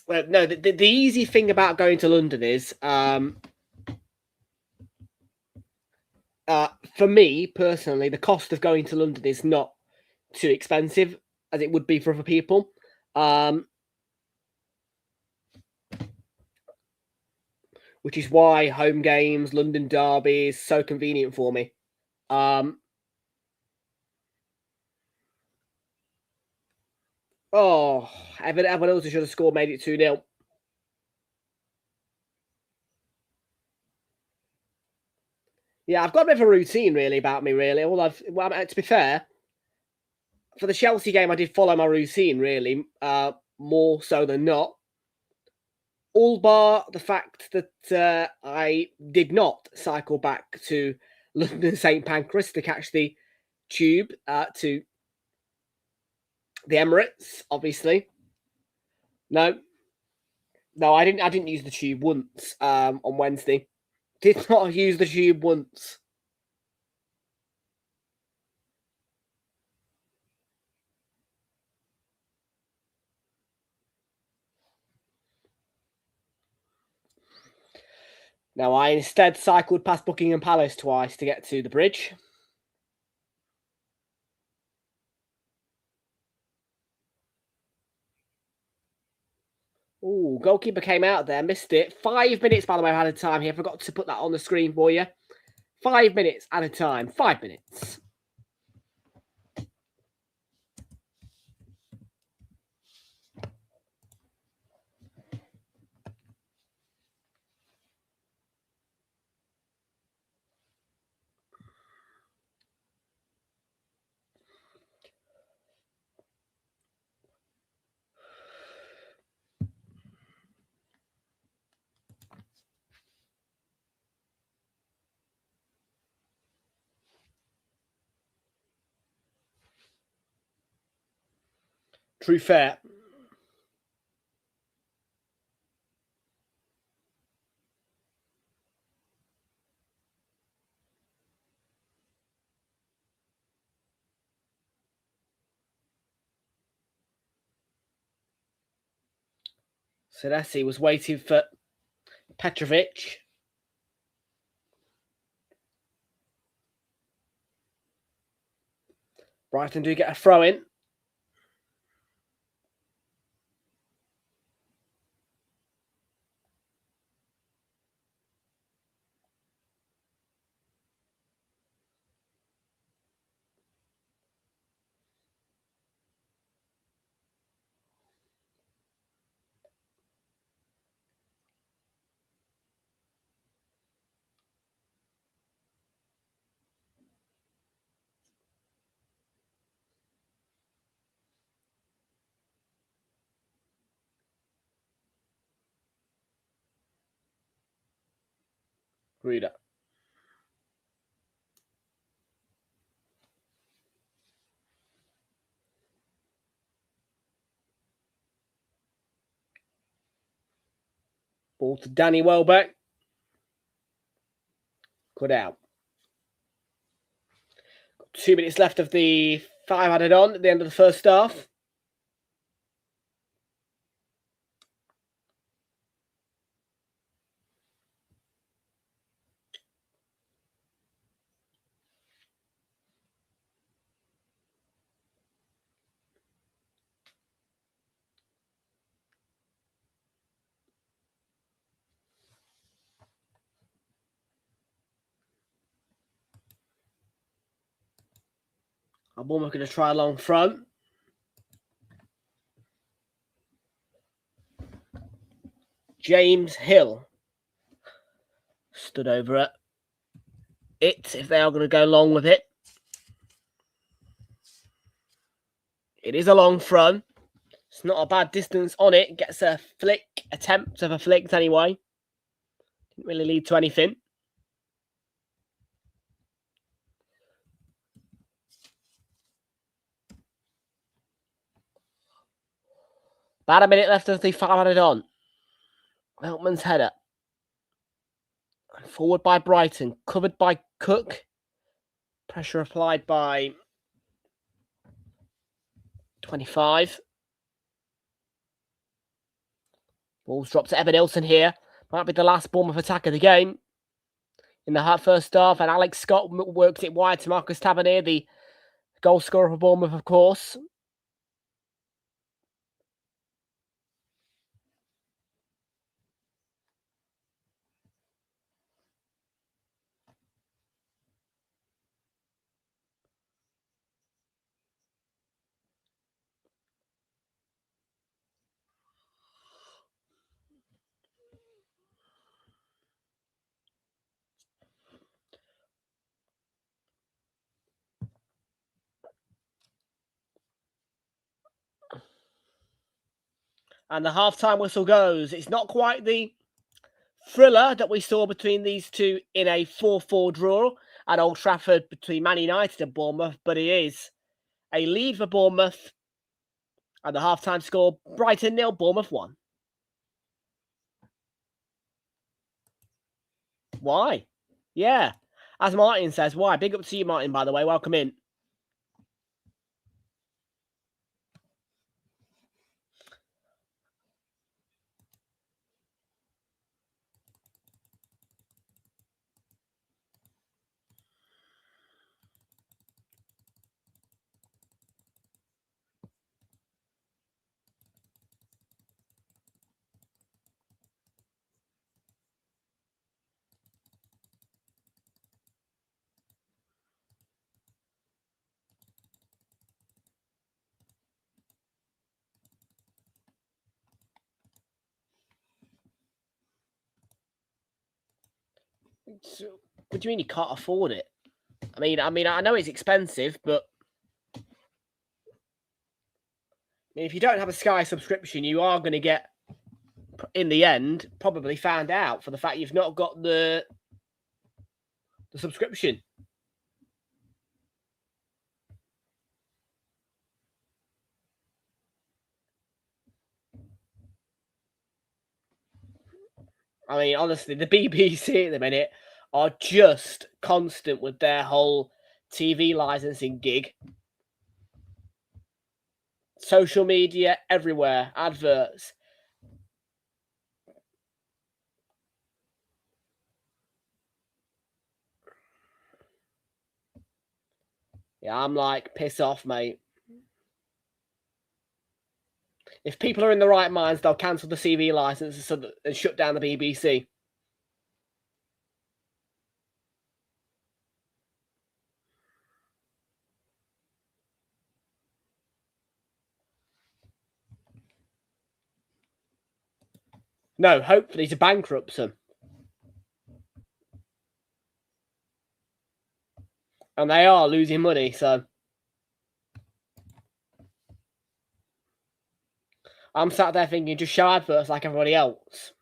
Well, no, the easy thing about going to London is, for me, personally, the cost of going to London is not too expensive as it would be for other people. Which is why home games, London derby is so convenient for me. Evan Elton should have scored, made it 2-0. Yeah, I've got a bit of a routine, really, about me, really. To be fair, for the Chelsea game, I did follow my routine, really, more so than not. All bar the fact that I did not cycle back to London St Pancras to catch the tube to the Emirates, obviously. No, I didn't use the tube once on Wednesday. Did not use the tube once. Now, I instead cycled past Buckingham Palace twice to get to the bridge. Oh, goalkeeper came out there, missed it. 5 minutes, by the way, added time here. Forgot to put that on the screen for you. 5 minutes at a time. 5 minutes. True fair. Senesi was waiting for Petrovic. Brighton do get a throw in. Reader. Ball to Danny Welbeck. Cut out. 2 minutes left of the 5 added on at the end of the first half. Bournemouth going to try along front. James Hill stood over it if they are going to go long with it. It is a long front. It's not a bad distance on it. Gets a flick, attempt of a flick anyway. Didn't really lead to anything. About a minute left of the 5 added on. Veltman's header. And forward by Brighton. Covered by Cook. Pressure applied by 25. Ball's dropped to Evan Ilson here. Might be the last Bournemouth attack of the game. In the first half. And Alex Scott worked it wide to Marcus Tavernier, the goal scorer for Bournemouth, of course. And the half-time whistle goes. It's not quite the thriller that we saw between these two in a 4-4 draw at Old Trafford between Man United and Bournemouth, but it is a lead for Bournemouth. And the half-time score, Brighton 0, Bournemouth 1. Why? Yeah. As Martin says, why? Big up to you, Martin, by the way. Welcome in. So, what do you mean you can't afford it? I mean, I know it's expensive, but if you don't have a Sky subscription, you are going to get, in the end, probably found out for the fact you've not got the subscription. I mean, honestly, the BBC at the minute are just constant with their whole TV licensing gig. Social media, everywhere, adverts. Yeah, I'm like, piss off, mate. If people are in the right minds, they'll cancel the TV license and shut down the BBC. No, hopefully to bankrupt them. And they are losing money, so I'm sat there thinking, just show adverts like everybody else.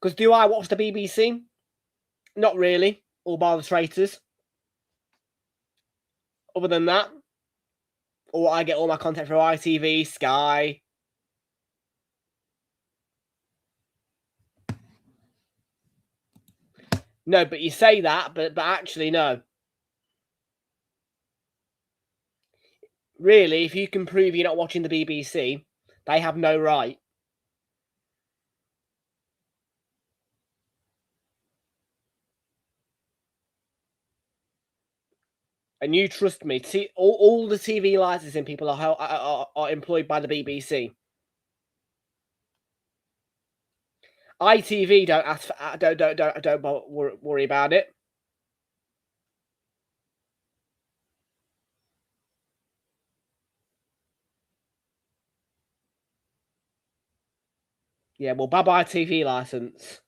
Because do I watch the BBC? Not really. All by the traitors. Other than that, or I get all my content from ITV, Sky. No, but you say that, but actually, no. Really, if you can prove you're not watching the BBC, they have no right. And you trust me, all the TV licensing people are employed by the BBC. ITV don't ask for, don't worry about it. Yeah, well, bye-bye TV license.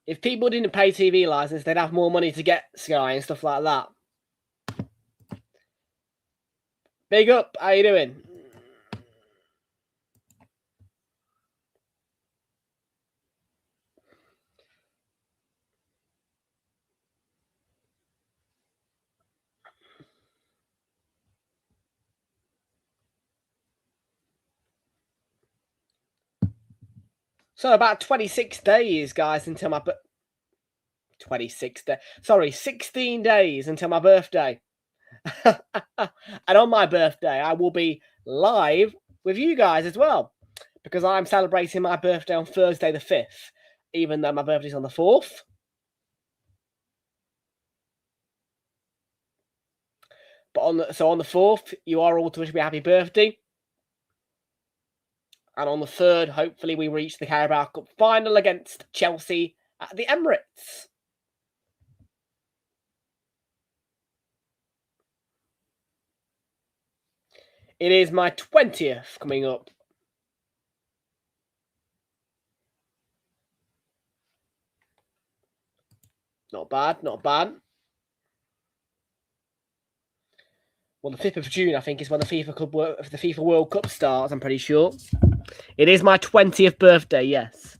If people didn't pay TV license, they'd have more money to get Sky and stuff like that. Big up, how you doing? So about 26 days, guys, until my 16 days until my birthday. And on my birthday, I will be live with you guys as well, because I'm celebrating my birthday on Thursday the 5th, even though my birthday's on the 4th. But on the 4th, you are all to wish me a happy birthday. And on the 3rd, hopefully we reach the Carabao Cup final against Chelsea at the Emirates. It is my 20th coming up. Not bad, not bad. Well, the 5th of June, I think, is when the FIFA World Cup starts, I'm pretty sure. It is my 20th birthday, yes.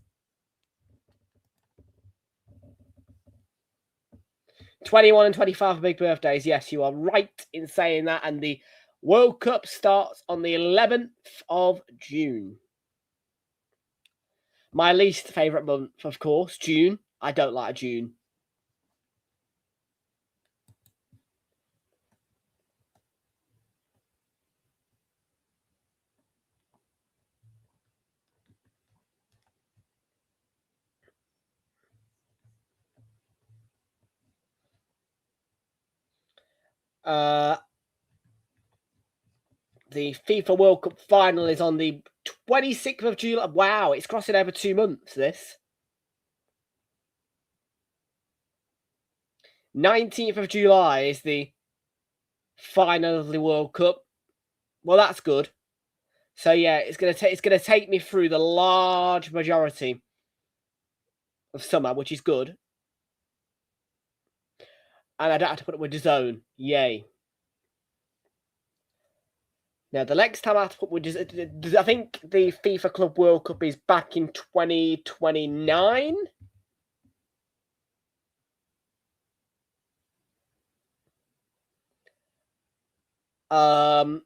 21 and 25 are big birthdays. Yes, you are right in saying that. And the World Cup starts on the 11th of June. My least favourite month, of course, June. I don't like June. The FIFA World Cup final is on the 26th of July. Wow, it's crossing over 2 months, this. 19th of July is the final of the World Cup. Well, that's good. So yeah, it's gonna take me through the large majority of summer, which is good. And I don't have to put it with the zone. Yay. Now, the next time I have to put with I think the FIFA Club World Cup is back in 2029. And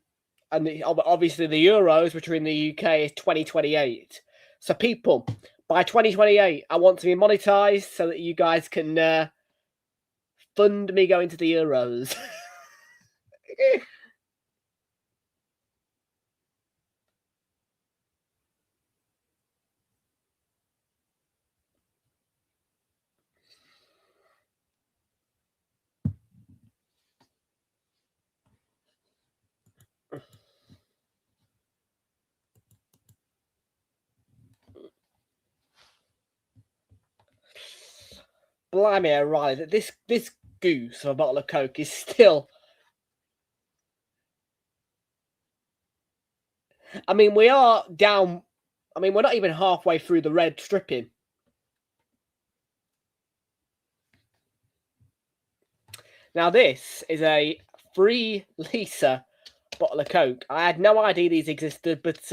obviously the Euros, which are in the UK, is 2028. So people, by 2028, I want to be monetized so that you guys can fund me going to the Euros. Blimey, O'Reilly, this goose of a bottle of Coke is still... I mean, we are down... I mean, we're not even halfway through the red stripping. Now, this is a 3-litre bottle of Coke. I had no idea these existed, but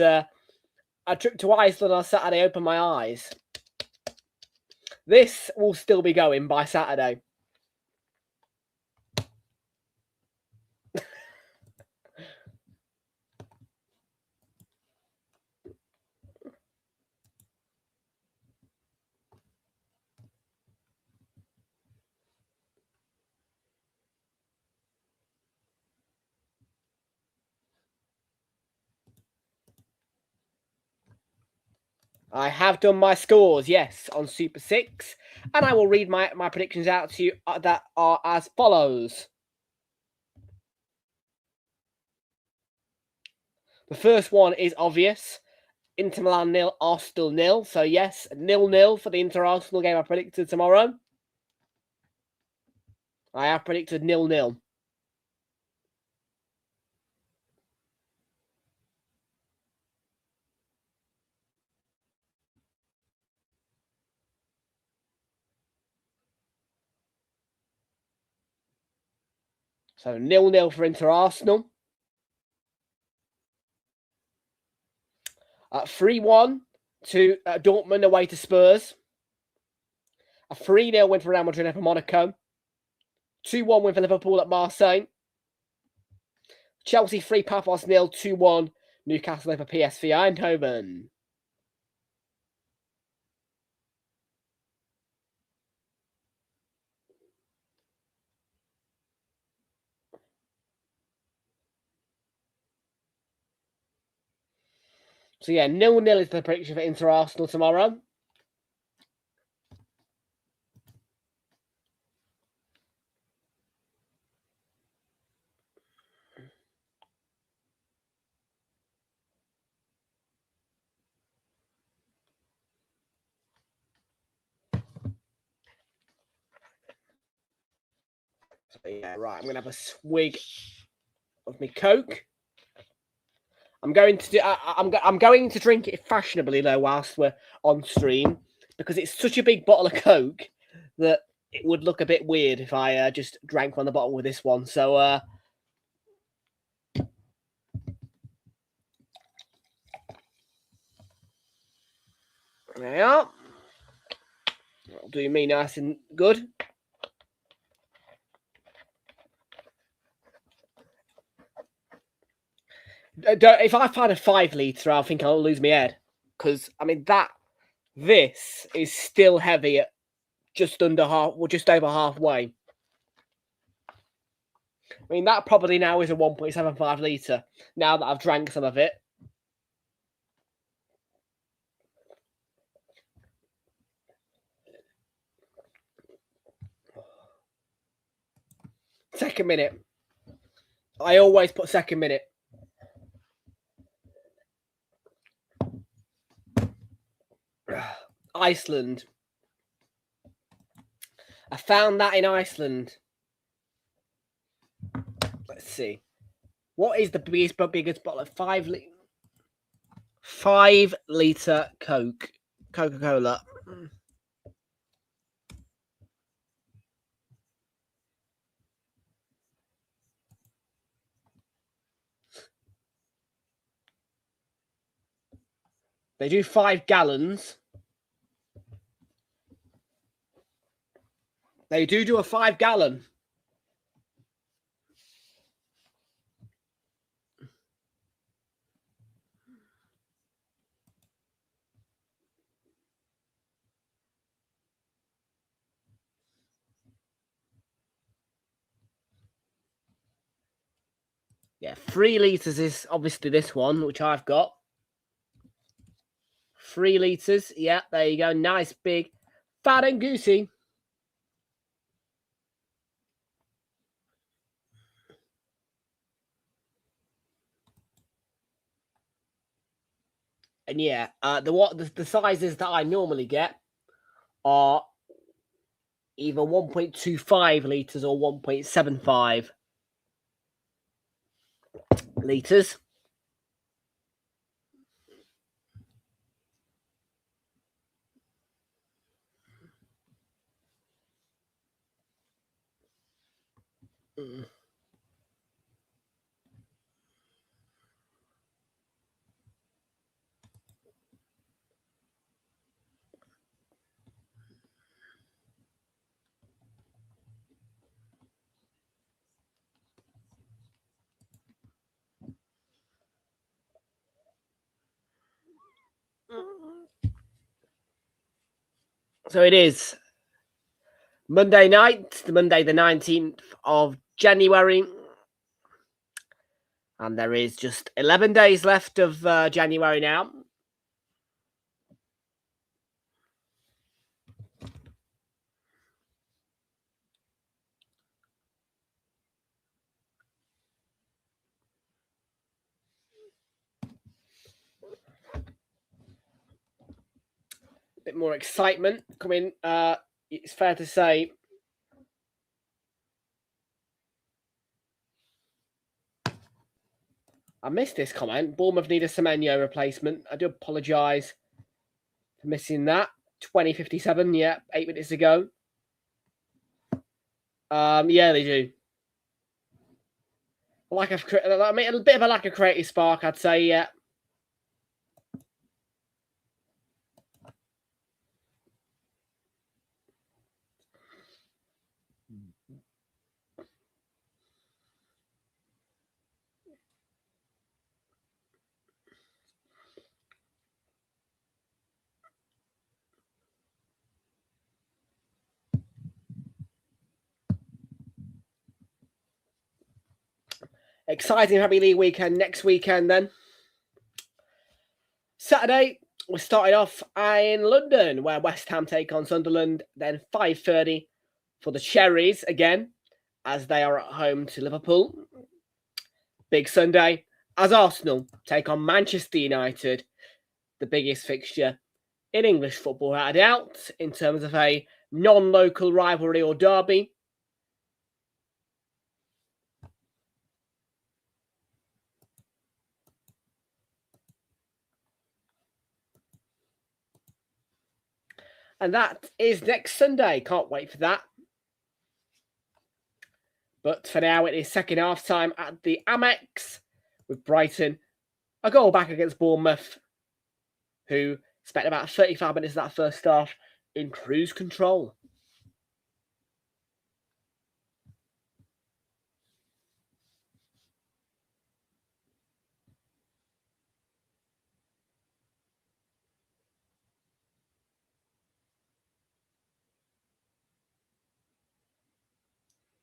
I tripped to Iceland on Saturday, opened my eyes. This will still be going by Saturday. I have done my scores, yes, on Super 6. And I will read my predictions out to you that are as follows. The first one is obvious. Inter Milan 0, Arsenal 0. So, yes, 0-0 for the Inter-Arsenal game I predicted tomorrow. I have predicted 0-0. So 0-0 for Inter-Arsenal. 3-1 to Dortmund away to Spurs. A 3-0 win for Real Madrid over Monaco. 2-1 win for Liverpool at Marseille. Chelsea 3, Pafos 0, 2-1 Newcastle over PSV Eindhoven. So yeah, 0-0 is the prediction for Inter-Arsenal tomorrow. So yeah, right, I'm going to have a swig of my Coke. I'm going to drink it fashionably though whilst we're on stream, because it's such a big bottle of Coke that it would look a bit weird if I just drank on the bottle with this one. So yeah, that'll do me nice and good. If I find a 5-litre, I think I'll lose my head. Because, I mean, this is still heavy at just under half, or just over halfway. I mean, that probably now is a 1.75 litre, now that I've drank some of it. Second minute. I always put second minute. Iceland. I found that in Iceland. Let's see. What is the biggest bottle of 5 litre? 5 litre Coca-Cola. They do 5 gallons. They do a 5 gallon. Yeah, 3 litres is obviously this one, which I've got. 3 litres. Yeah, there you go. Nice, big, fat and goosey. And yeah, the sizes that I normally get are either 1.25 litres or 1.75 litres. So it is Monday night, Monday the 19th of January. And there is just 11 days left of January now. A bit more excitement coming, it's fair to say. I missed this comment. Bournemouth need a Semenyo replacement. I do apologise for missing that. 20:57, yeah, 8 minutes ago. Yeah, they do. A bit of a lack of creative spark, I'd say, yeah. Exciting Premier League weekend next weekend then. Saturday, we're starting off in London, where West Ham take on Sunderland. Then 5:30 for the Cherries again, as they are at home to Liverpool. Big Sunday, as Arsenal take on Manchester United, the biggest fixture in English football, without a doubt, in terms of a non-local rivalry or derby. And that is next Sunday. Can't wait for that. But for now, it is second half time at the Amex with Brighton a goal back against Bournemouth, who spent about 35 minutes of that first half in cruise control.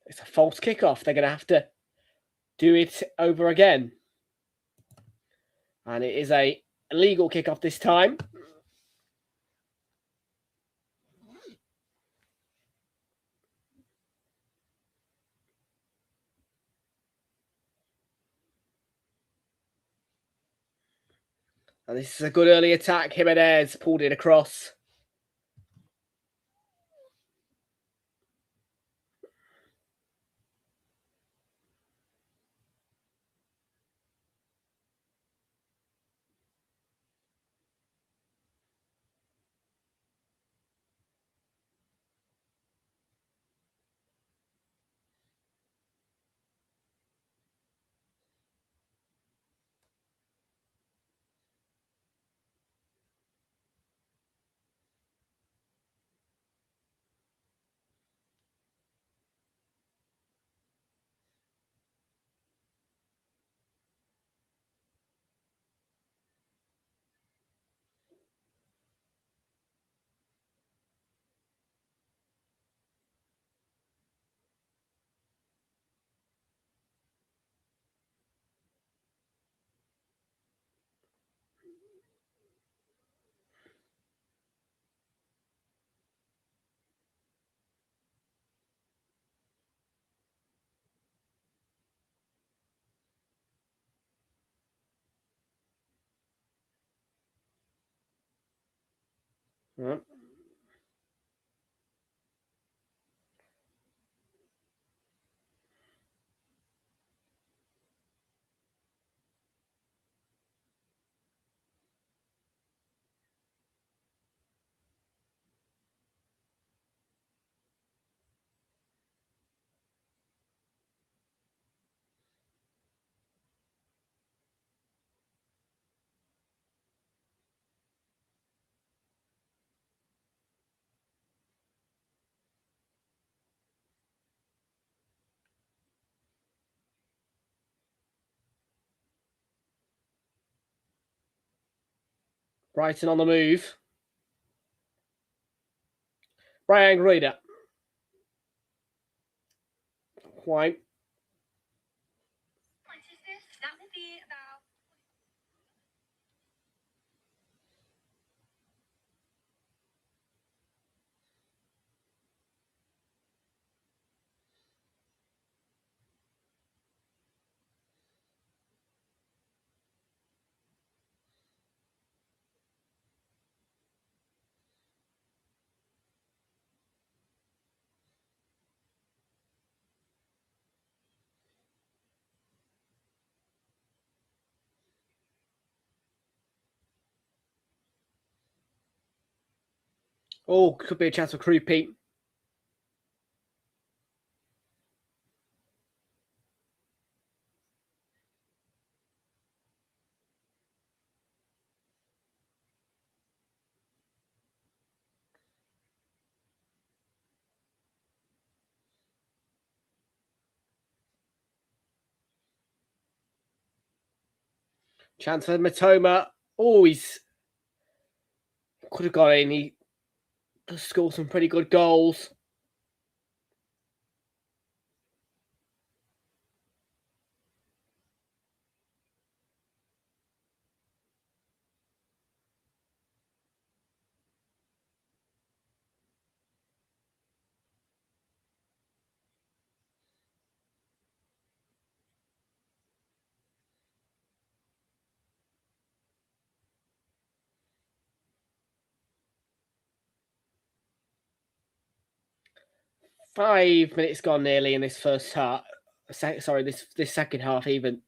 It's a false kickoff. They're going to have to do it over again. And it is a illegal kickoff this time. And this is a good early attack. Jimenez pulled it across. Right. Brighton on the move. Brian Reader. Quite. That will be about. Oh, could be a chance for Creepy. Chance for Matoma. Oh, he's could have got in. He does score some pretty good goals. Five minutes gone nearly in this first half. Sorry, this second half even.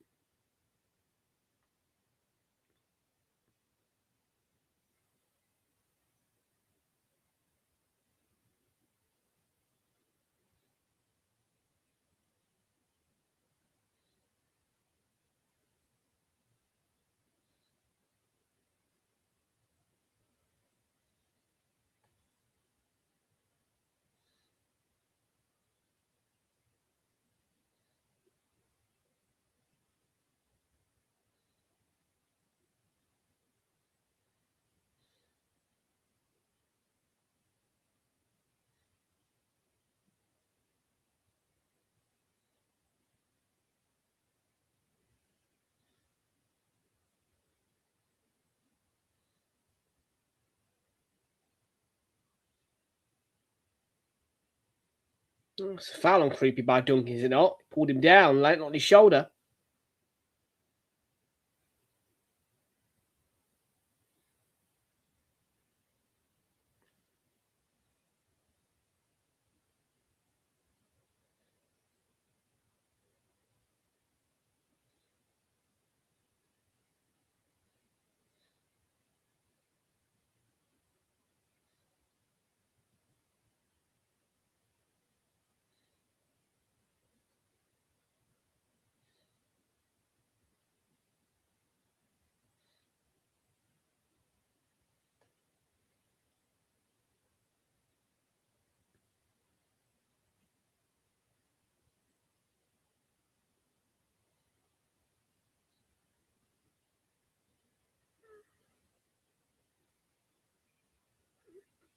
It's a foul on Creepy by Duncan, is it not? Pulled him down, landed on his shoulder.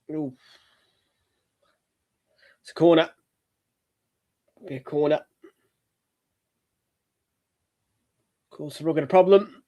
Ooh. It's a corner. Be a corner. Of course, we're got a problem.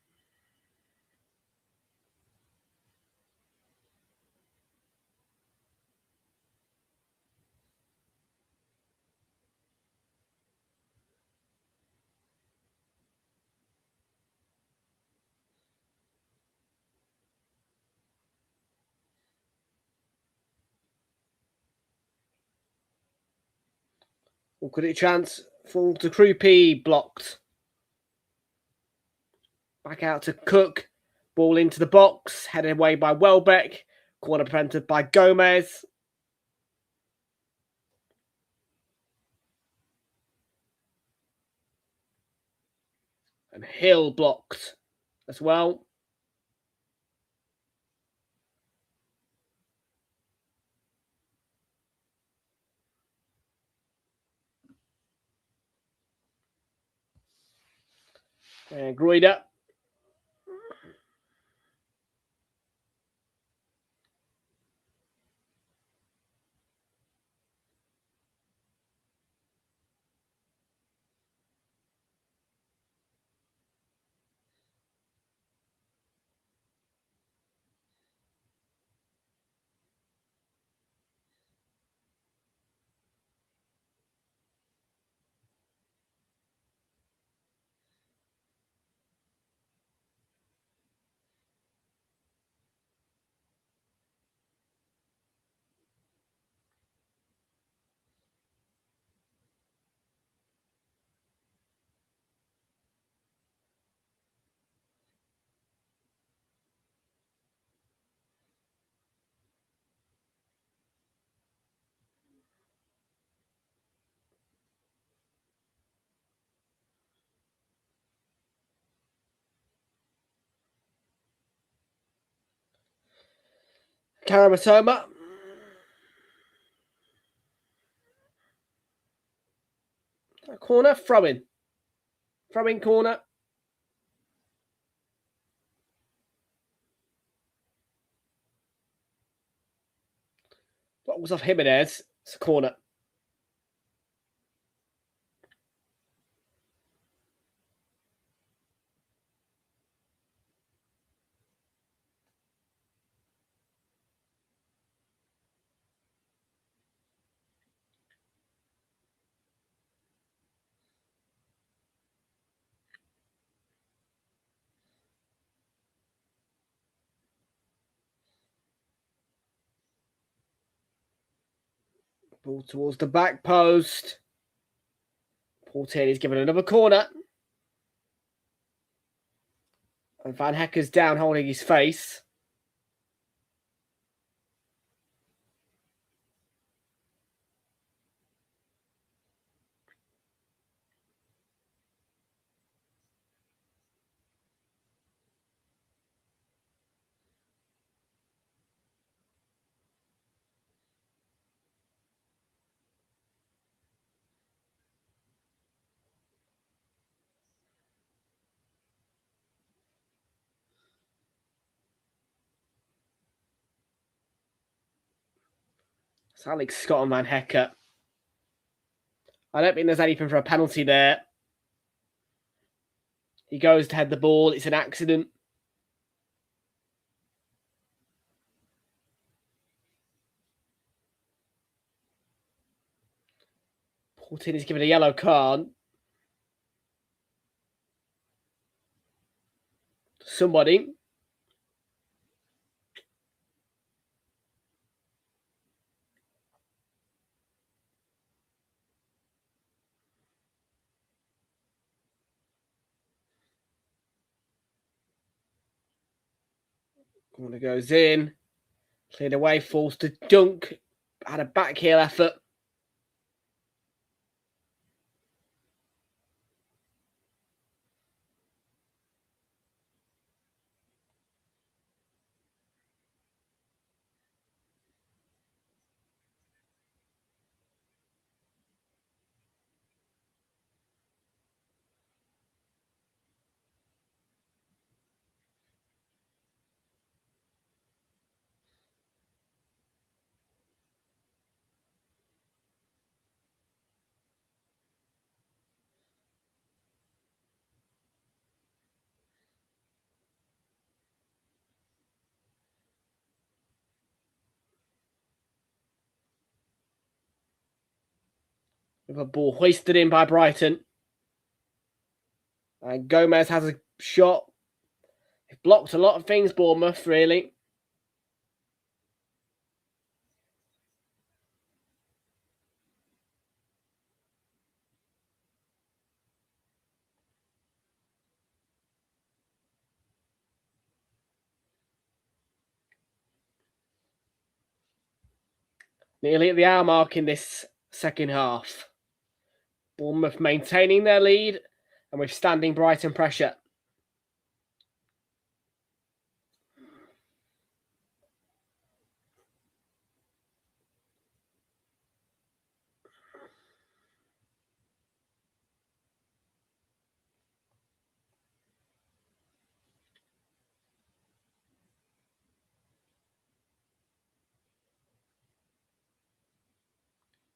Or could it chance fall to Krupi? Blocked. Back out to Cook. Ball into the box. Headed away by Welbeck. Corner prevented by Gomez. And Hill blocked as well. And Gruida. Karamatoma. Corner, throw in. Throw in corner. What was off Jimenez? It's a corner. Ball towards the back post. Portieri's given another corner. And Van Hecker's down holding his face. It's Alex Scott and Van Hecker. I don't think there's anything for a penalty there. He goes to head the ball. It's an accident. Portieri's given a yellow card. Somebody. Corner goes in. Cleared away, falls to Dunk. Had a back heel effort. With a ball hoisted in by Brighton. And Gomez has a shot. They've blocked a lot of things, Bournemouth, really. Nearly at the hour mark in this second half. Bournemouth maintaining their lead and withstanding Brighton pressure.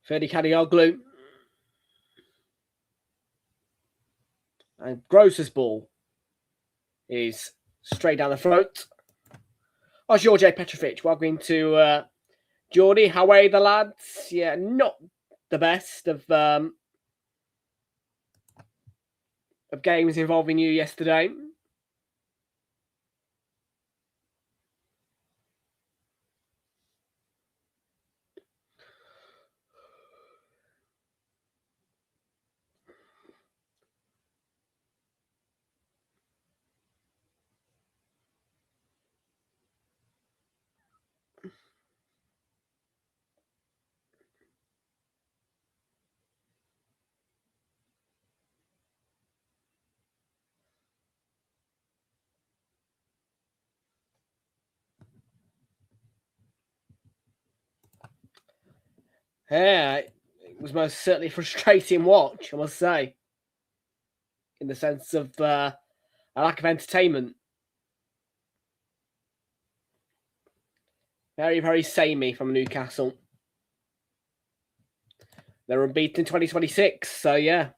Ferdy Kadioglu. And Gross's ball is straight down the throat. Oh, George Petrovic. Welcome to Geordie. How are the lads? Yeah, not the best of games involving you yesterday. Yeah, it was most certainly a frustrating watch, I must say, in the sense of a lack of entertainment. Very, very samey from Newcastle. They're unbeaten in 2026, so yeah.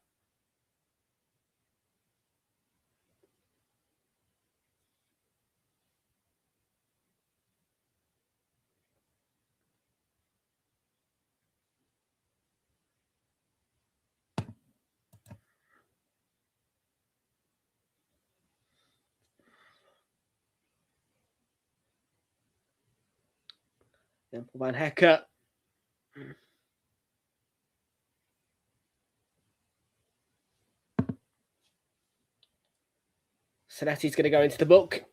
Van Hecker. Sonetti's going to go into the book.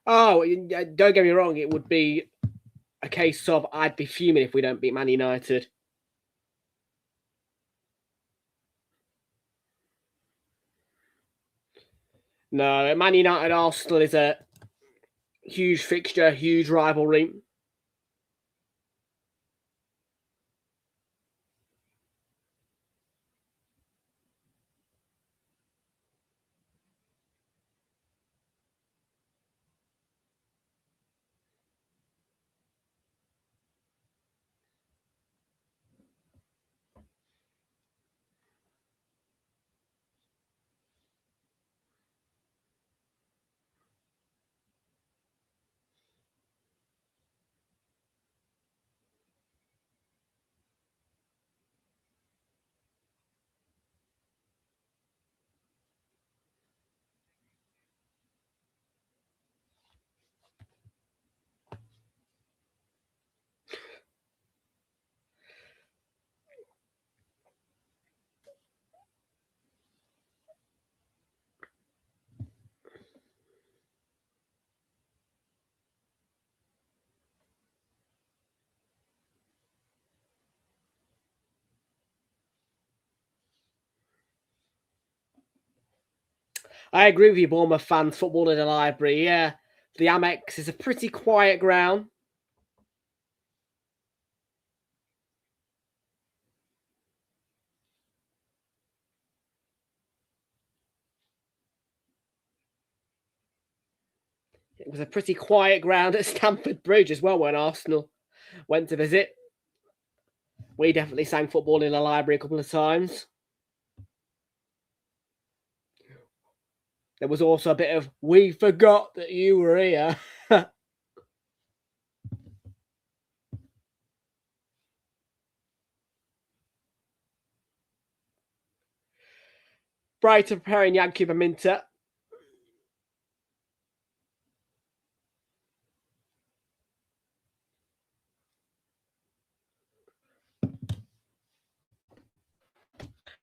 Oh, don't get me wrong. It would be a case of I'd be fuming if we don't beat Man United. No, Man United Arsenal is a huge fixture, huge rivalry. I agree with you, Bournemouth fans. Football in the library, yeah. The Amex is a pretty quiet ground. It was a pretty quiet ground at Stamford Bridge as well when Arsenal went to visit. We definitely sang Football in the Library a couple of times. There was also a bit of, we forgot that you were here. Brighton preparing Yankuba Minter.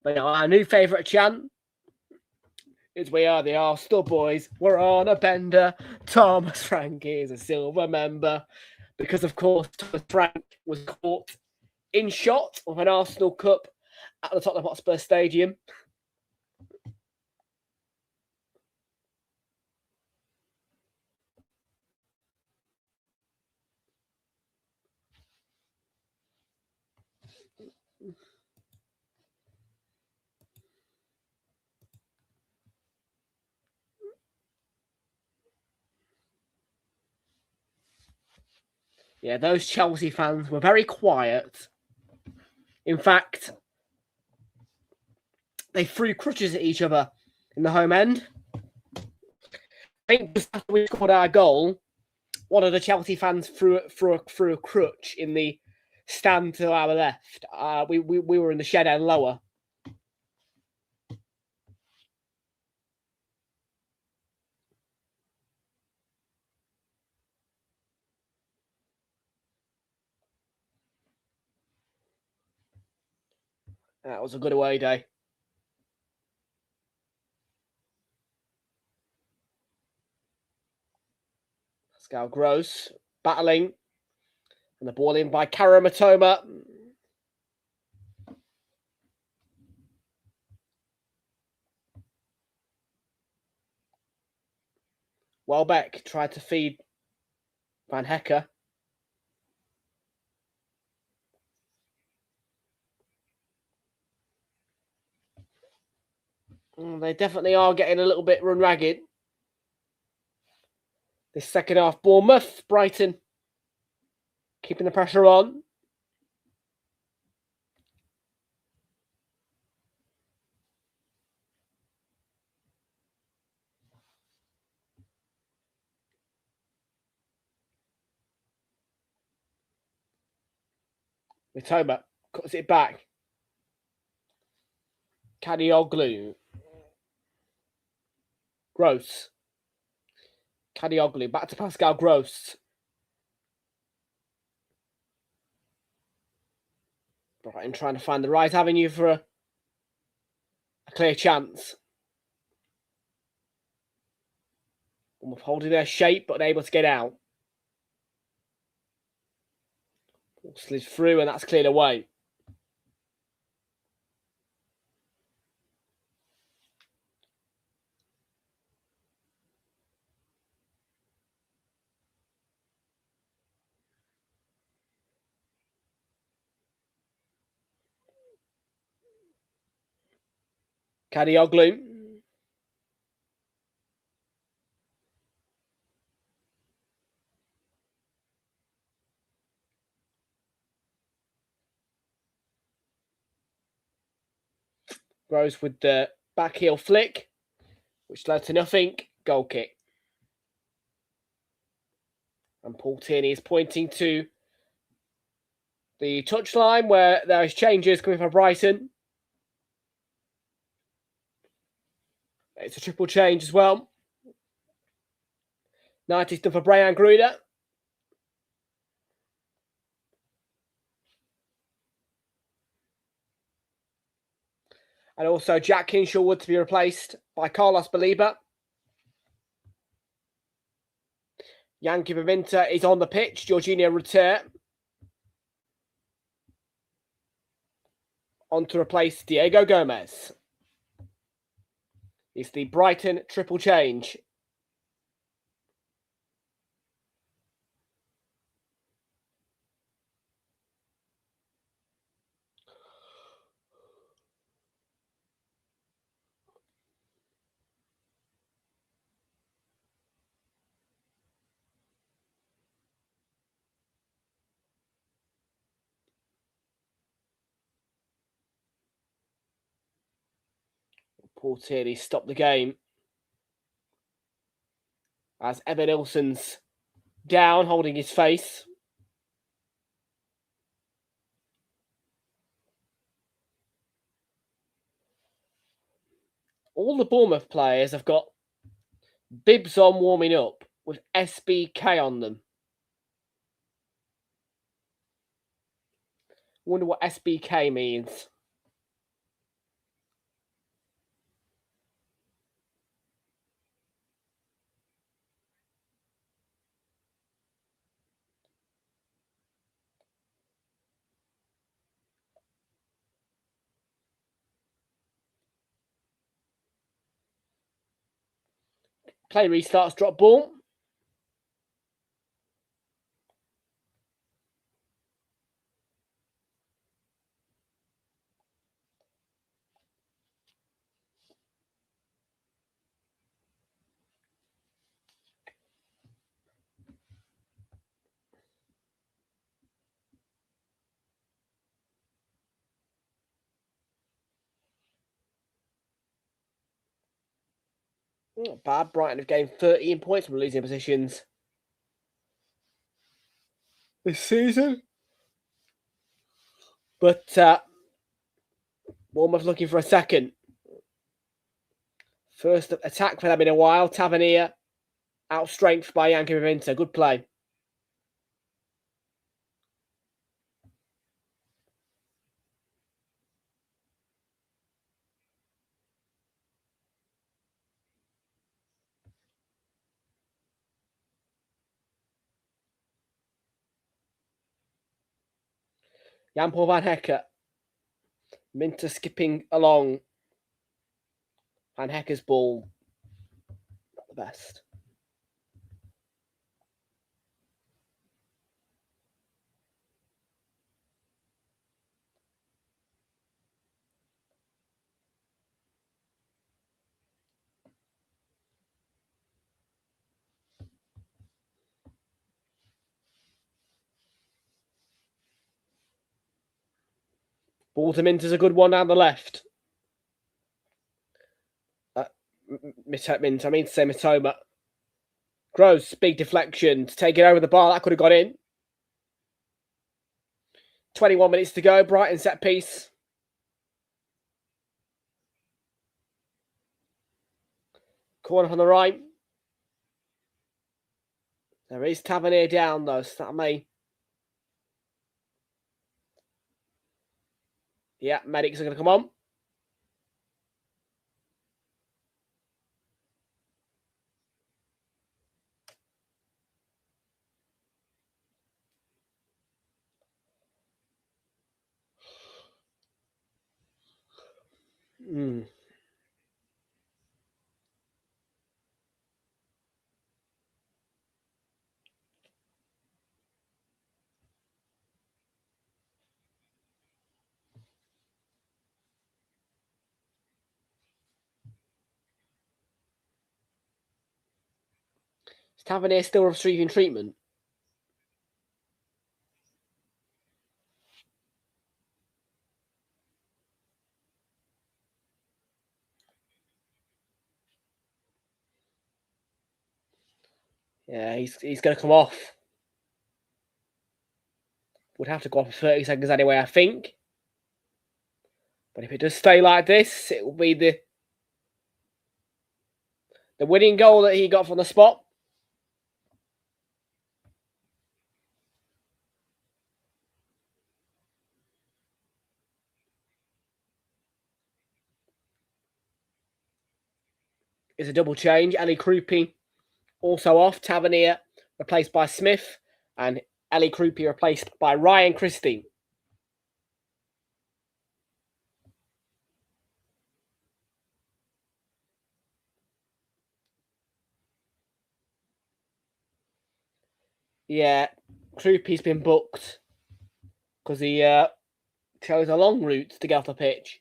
But our new favourite chant is "We are the Arsenal boys. We're on a bender. Thomas Frank is a silver member." Because, of course, Thomas Frank was caught in shot of an Arsenal Cup at the Tottenham Hotspur Stadium. Yeah, those Chelsea fans were very quiet. In fact, they threw crutches at each other in the home end. I think just after we scored our goal, one of the Chelsea fans threw a crutch in the stand to our left. We were in the shed end lower. That was a good away day. Pascal Gross battling. And the ball in by Karamatoma. Welbeck tried to feed Van Hecker. They definitely are getting a little bit run ragged. This second half, Bournemouth, Brighton keeping the pressure on. Mitoma cuts it back. Kadioglu. Gross. Kadioglu back to Pascal Gross. Brighton trying to find the right avenue for a clear chance. Bournemouth holding their shape but unable to get out. Ball slides through and that's cleared away. Kadioglu. Grows with the back heel flick, which led to nothing. Goal kick. And Paul Tierney is pointing to the touchline where there is changes coming for Brighton. It's a triple change as well. 90's done for Brian Gruder. And also Jack Hinshelwood to be replaced by Carlos Baliba. Yankee Pimenta is on the pitch. Jorginho Rutter on to replace Diego Gomez. It's the Brighton triple change. Paul Tierney stopped the game as Evan Ilson's down, holding his face. All the Bournemouth players have got bibs on warming up with SBK on them. Wonder what SBK means. Play restarts, drop ball. Not bad. Brighton have gained 13 points from losing positions this season. But Bournemouth looking for a second. First attack for them in a while. Tavernier outstrengthed by Yankovic Vinter. Good play. Jan-Paul Van Hecke. Minter skipping along. Van Hecke's ball. Not the best. Ball to Minter's a good one down the left. Minter, I mean to say Mitoma. Gross, big deflection to take it over the bar. That could have got in. 21 minutes to go. Brighton set piece. Corner on the right. There is Tavernier down though, so that may... Yeah, medics are going to come on. Is Tavernier still receiving treatment? Yeah, he's going to come off. Would have to go off for 30 seconds anyway, I think. But if it does stay like this, it will be the winning goal that he got from the spot. It's a double change. Ellie Krupi also off. Tavernier replaced by Smith. And Ellie Krupi replaced by Ryan Christie. Yeah, Krupi's been booked because he chose a long route to get off the pitch.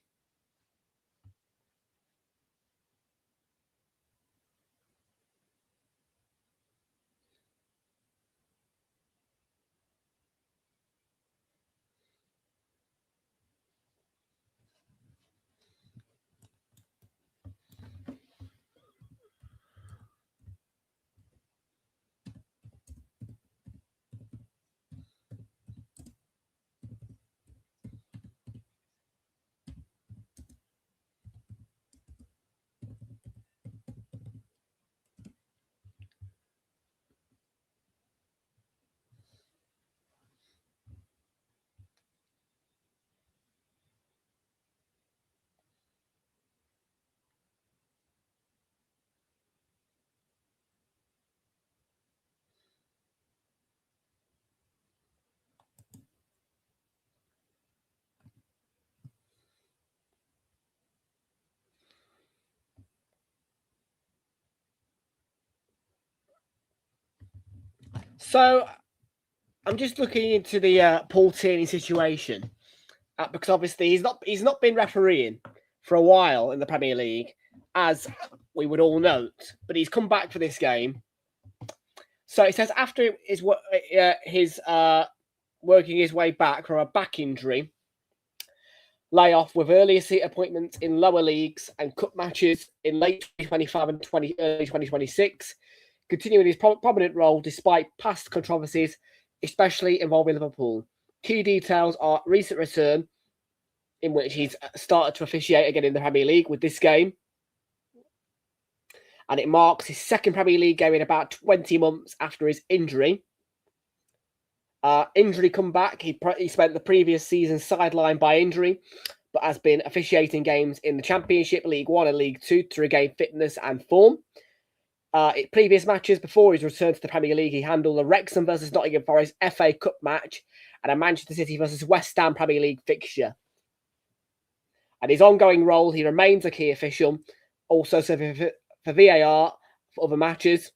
So I'm just looking into the Paul Tierney situation because obviously he's not been refereeing for a while in the Premier League, as we would all note, but he's come back for this game. So it says after his working his way back from a back injury, layoff with earlier seat appointments in lower leagues and cup matches in late 2025 and early 2026, continuing his prominent role despite past controversies, especially involving Liverpool. Key details are recent return, in which he's started to officiate again in the Premier League with this game. And it marks his second Premier League game in about 20 months after his injury. Injury comeback. He spent the previous season sidelined by injury, but has been officiating games in the Championship, League One and League Two to regain fitness and form. In previous matches before his return to the Premier League, he handled a Wrexham versus Nottingham Forest FA Cup match and a Manchester City versus West Ham Premier League fixture. And his ongoing role, he remains a key official, also serving for VAR for other matches.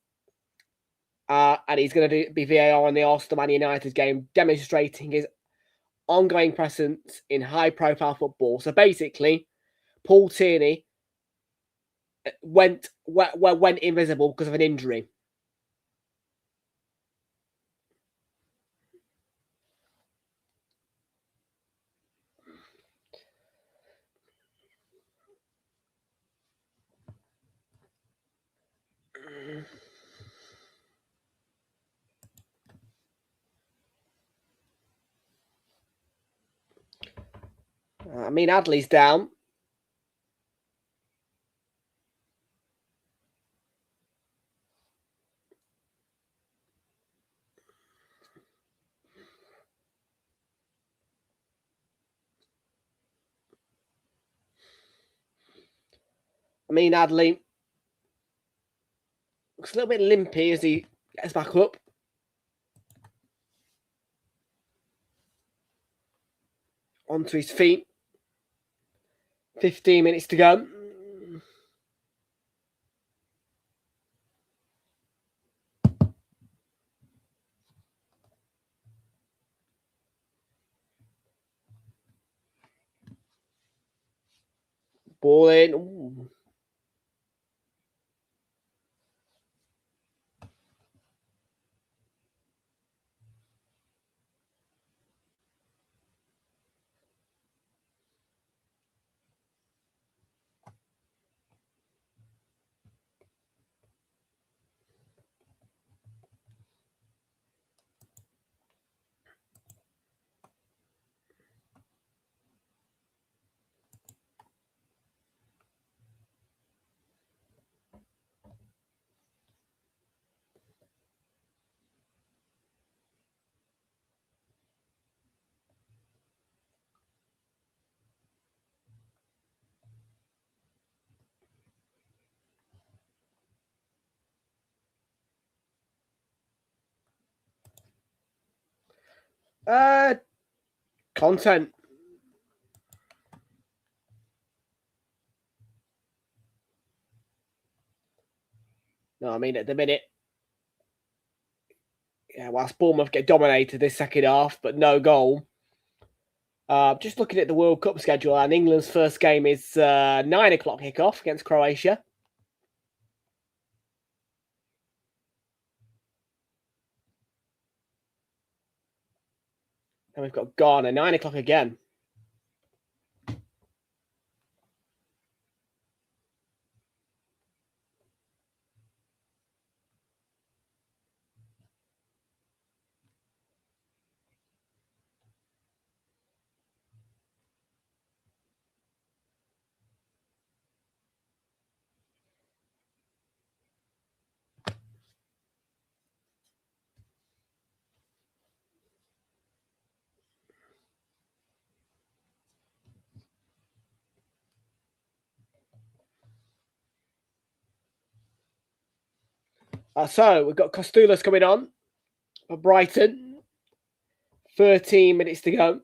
And he's going to be VAR on the Arsenal Man United game, demonstrating his ongoing presence in high-profile football. So basically, Paul Tierney went invisible because of an injury. Adley's down. Adley looks a little bit limpy as he gets back up. Onto his feet. 15 minutes to go. Ball in. Ooh. Content. No, at the minute, whilst Bournemouth get dominated this second half, but no goal. Just looking at the World Cup schedule, and England's first game is 9 o'clock kickoff against Croatia. And we've got Ghana, 9 o'clock again. So we've got Costulas coming on for Brighton. 13 minutes to go.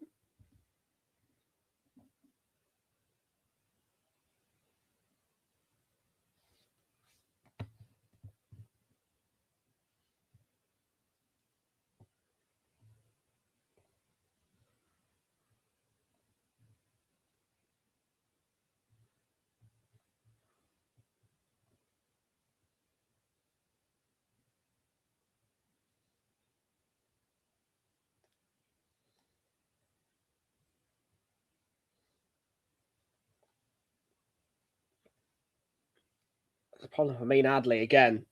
It's a problem for Amin Adli again.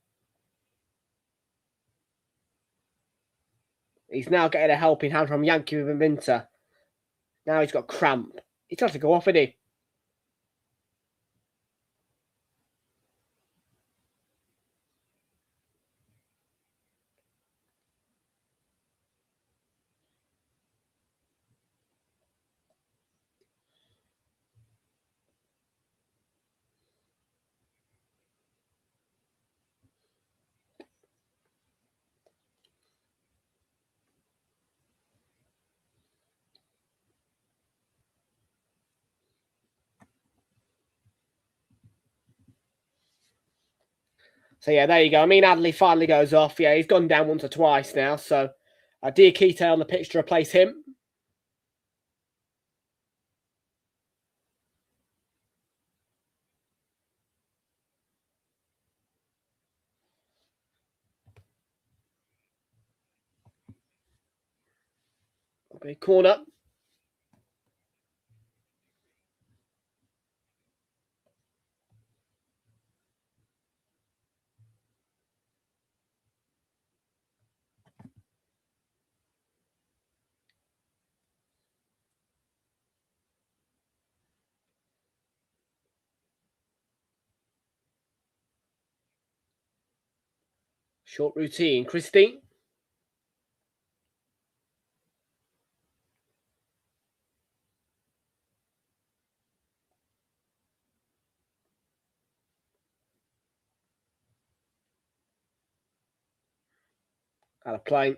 He's now getting a helping hand from Yankee Minter. Now he's got cramp. He's got to go off, isn't he? So, yeah, there you go. Amin Adli finally goes off. Yeah, he's gone down once or twice now. So, Diakite on the pitch to replace him. Okay, corner. Short routine. Christine. Out of play.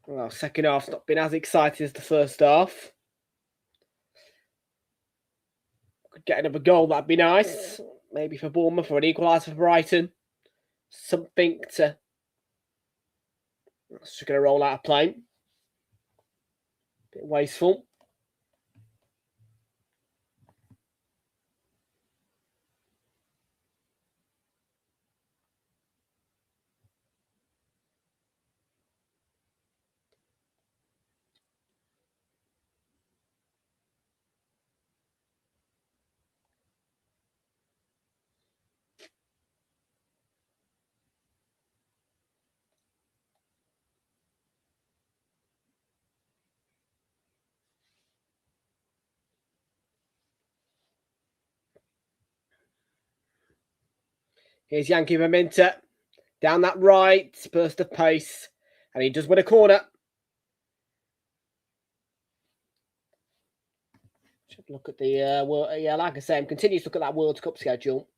Well, second half's not been as exciting as the first half. Could get another goal, that'd be nice. Maybe for Bournemouth or an equaliser for Brighton. Something to... It's just going to roll out of play. Bit wasteful. Here's Yankee Minter. Down that right, burst of pace. And he does win a corner. Should look at the, like I say, I'm continuing to look at that World Cup schedule.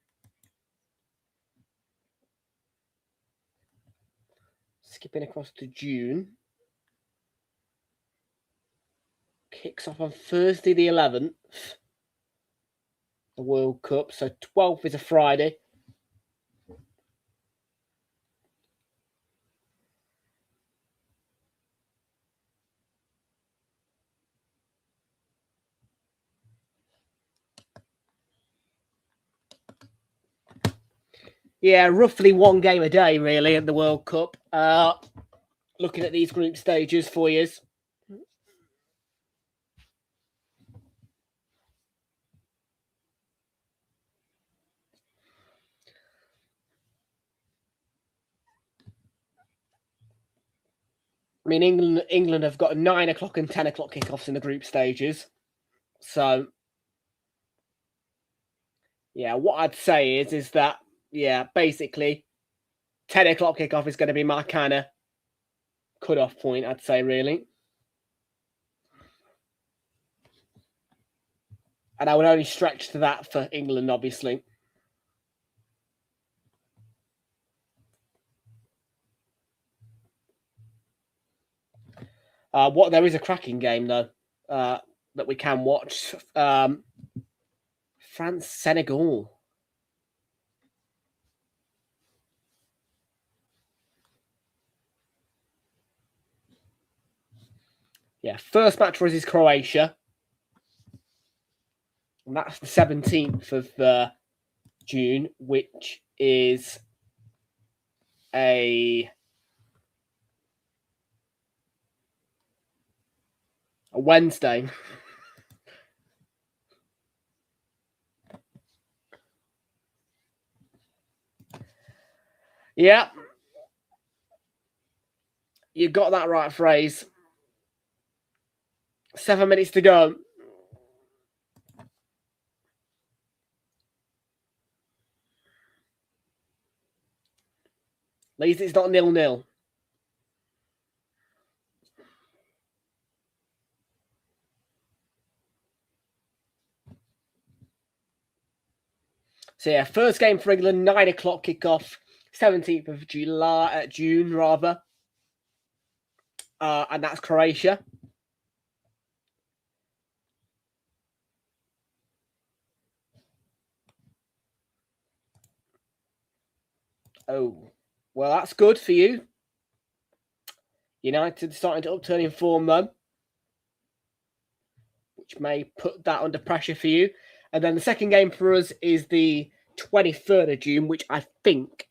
Skipping across to June. Kicks off on Thursday the 11th. The World Cup. So 12th is a Friday. Yeah, roughly one game a day, really, at the World Cup. Looking at these group stages for you. I mean, England have got 9 o'clock and 10 o'clock kickoffs in the group stages. So, yeah, what I'd say is that, yeah, basically, 10 o'clock kickoff is going to be my kind of cut-off point, I'd say, really. And I would only stretch to that for England, obviously. There is a cracking game, though, that we can watch. France-Senegal. Yeah, first match for us is Croatia. And that's the 17th of June, which is a Wednesday. Yeah. You got that right, phrase. 7 minutes to go. At least it's not 0-0. So yeah, first game for England, 9 o'clock kickoff, 17th of June rather. And that's Croatia. Oh, well, that's good for you. United starting to upturn in form, though, which may put that under pressure for you. And then the second game for us is the 23rd of June, which I think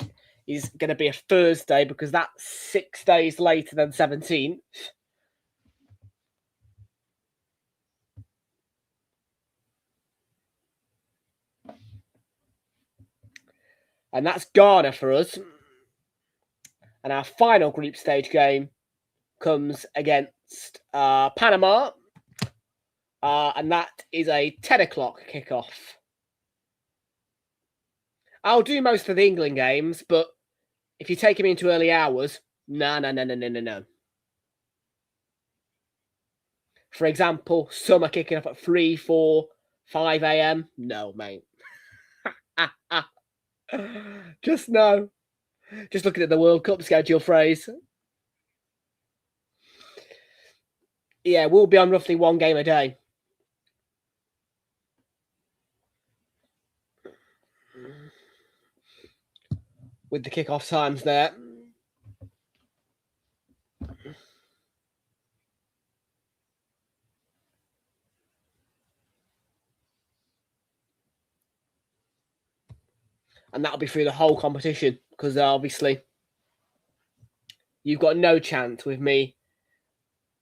is going to be a Thursday because that's 6 days later than 17th. And that's Ghana for us. And our final group stage game comes against Panama. And that is a 10 o'clock kickoff. I'll do most of the England games, but if you take him into early hours, no. For example, some are kicking off at 3, 4, 5 a.m. No, mate. Just no. Just looking at the World Cup schedule, phrase. Yeah, we'll be on roughly 1 game a day. With the kickoff times there. And that'll be through the whole competition because obviously you've got no chance with me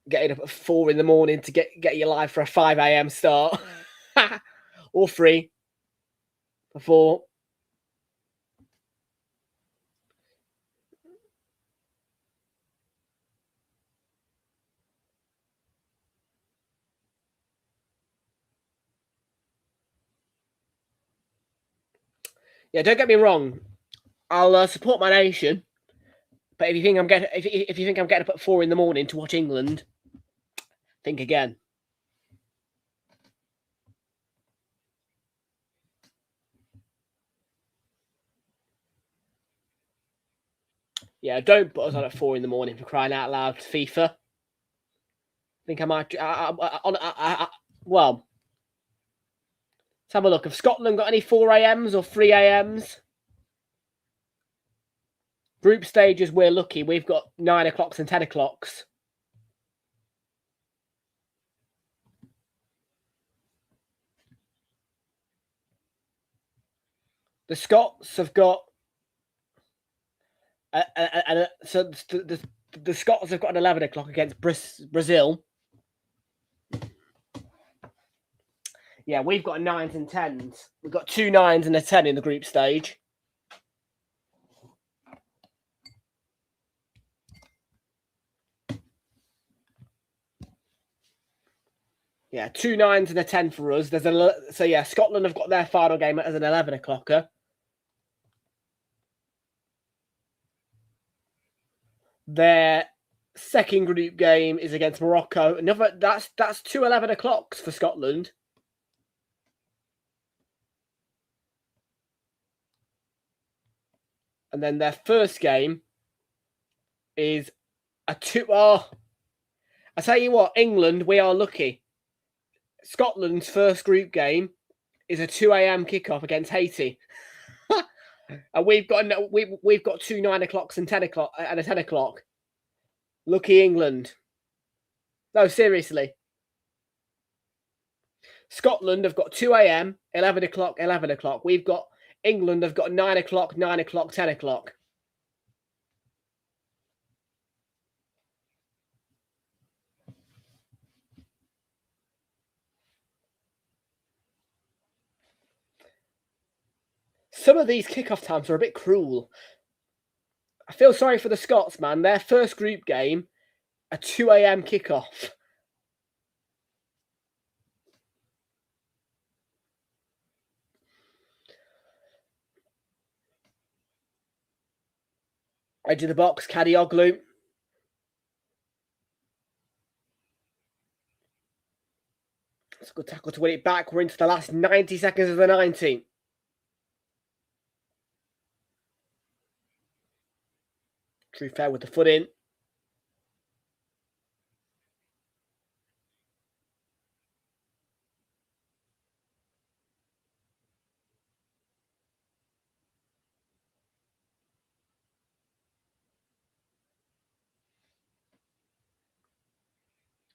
getting up at 4 in the morning to get you live for a 5 a.m. start. Or 3 for 4. Yeah, don't get me wrong. I'll support my nation, but if you think I'm getting up at 4 in the morning to watch England, think again. Yeah, don't put us on at 4 in the morning for crying out loud, FIFA. I think I might. Well, let's have a look. Have Scotland got any 4 a.m.s or 3 a.m.s? Group stages, we're lucky. We've got 9 o'clocks and 10 o'clocks. The Scots have got. So the Scots have got an 11 o'clock against Brazil. Yeah, we've got 9s and 10s. We've got 2 9s and a 10 in the group stage. Yeah, 2 9s and a 10 for us. So yeah, Scotland have got their final game as an 11 o'clocker. Their second group game is against Morocco. That's 2 11 o'clocks for Scotland. And then their first game is a 2. Oh, I tell you what, England, we are lucky. Scotland's first group game is a 2 a.m. kickoff against Haiti. And we've got 2 9 o'clocks and 10 o'clock and a 10 o'clock. Lucky England. No, seriously. Scotland have got 2 a.m., 11 o'clock, 11 o'clock. We've got England have got 9 o'clock, 9 o'clock, 10 o'clock. Some of these kickoff times are a bit cruel. I feel sorry for the Scots, man. Their first group game, a 2 a.m. kickoff. Edge of the box, Kadioglu. It's a good tackle to win it back. We're into the last 90 seconds of the 90. True fair with the foot in.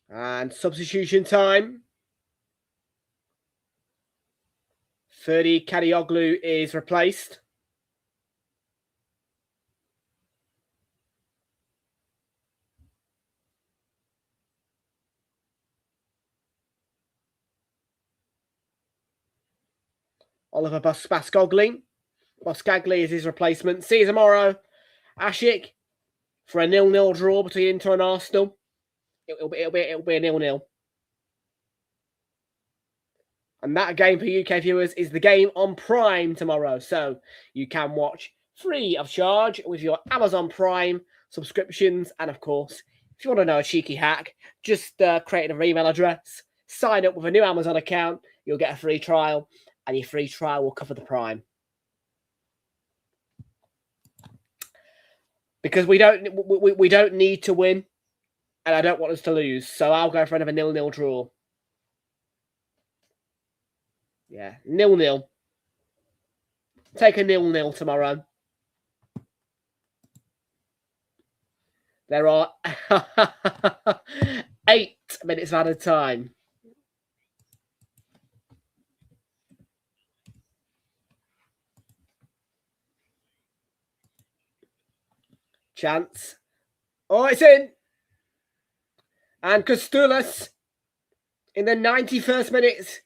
And substitution time. 30, Kadioglu is replaced. Oliver Boskagli. Boskagli is his replacement. See you tomorrow. Ashik for a 0-0 draw between Inter and Arsenal. It'll be a 0-0. And that game for UK viewers is the game on Prime tomorrow. So you can watch free of charge with your Amazon Prime subscriptions. And of course, if you want to know a cheeky hack, just create an email address, sign up with a new Amazon account, you'll get a free trial, and your free trial will cover the Prime. Because we don't need to win, and I don't want us to lose. So I'll go for another 0-0 draw. Yeah, 0-0. Take a 0-0 tomorrow. There are 8 minutes of added time. Chance. Oh, it's in. And Kostulas in the 91st minute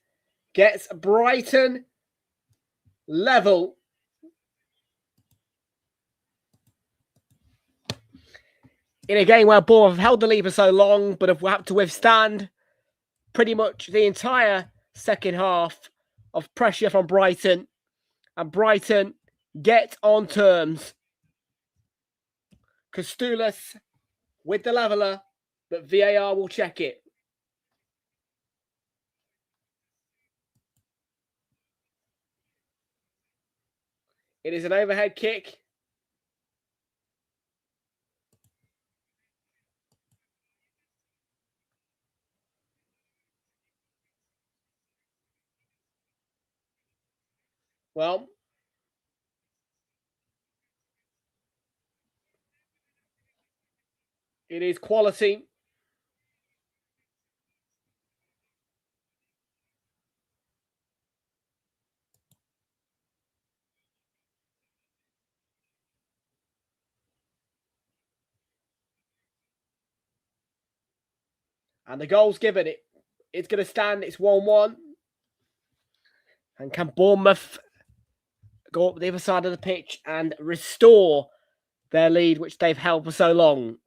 gets Brighton level. In a game where Bournemouth have held the lead for so long, but have had to withstand pretty much the entire second half of pressure from Brighton. And Brighton get on terms. Kostulas with the leveller, but VAR will check it. It is an overhead kick. Well, it is quality. And the goal's given. It's going to stand. It's 1-1. And can Bournemouth go up the other side of the pitch and restore their lead, which they've held for so long?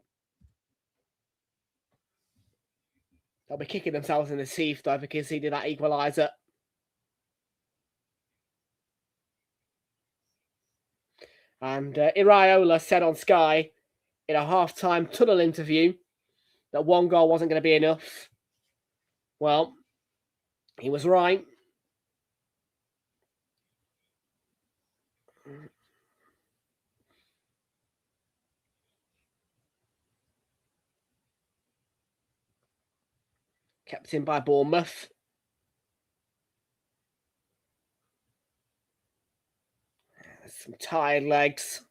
They'll be kicking themselves in the teeth, though, for conceding that equaliser. And Iraola said on Sky in a half-time tunnel interview that one goal wasn't going to be enough. Well, he was right. Kept in by Bournemouth. Some tired legs.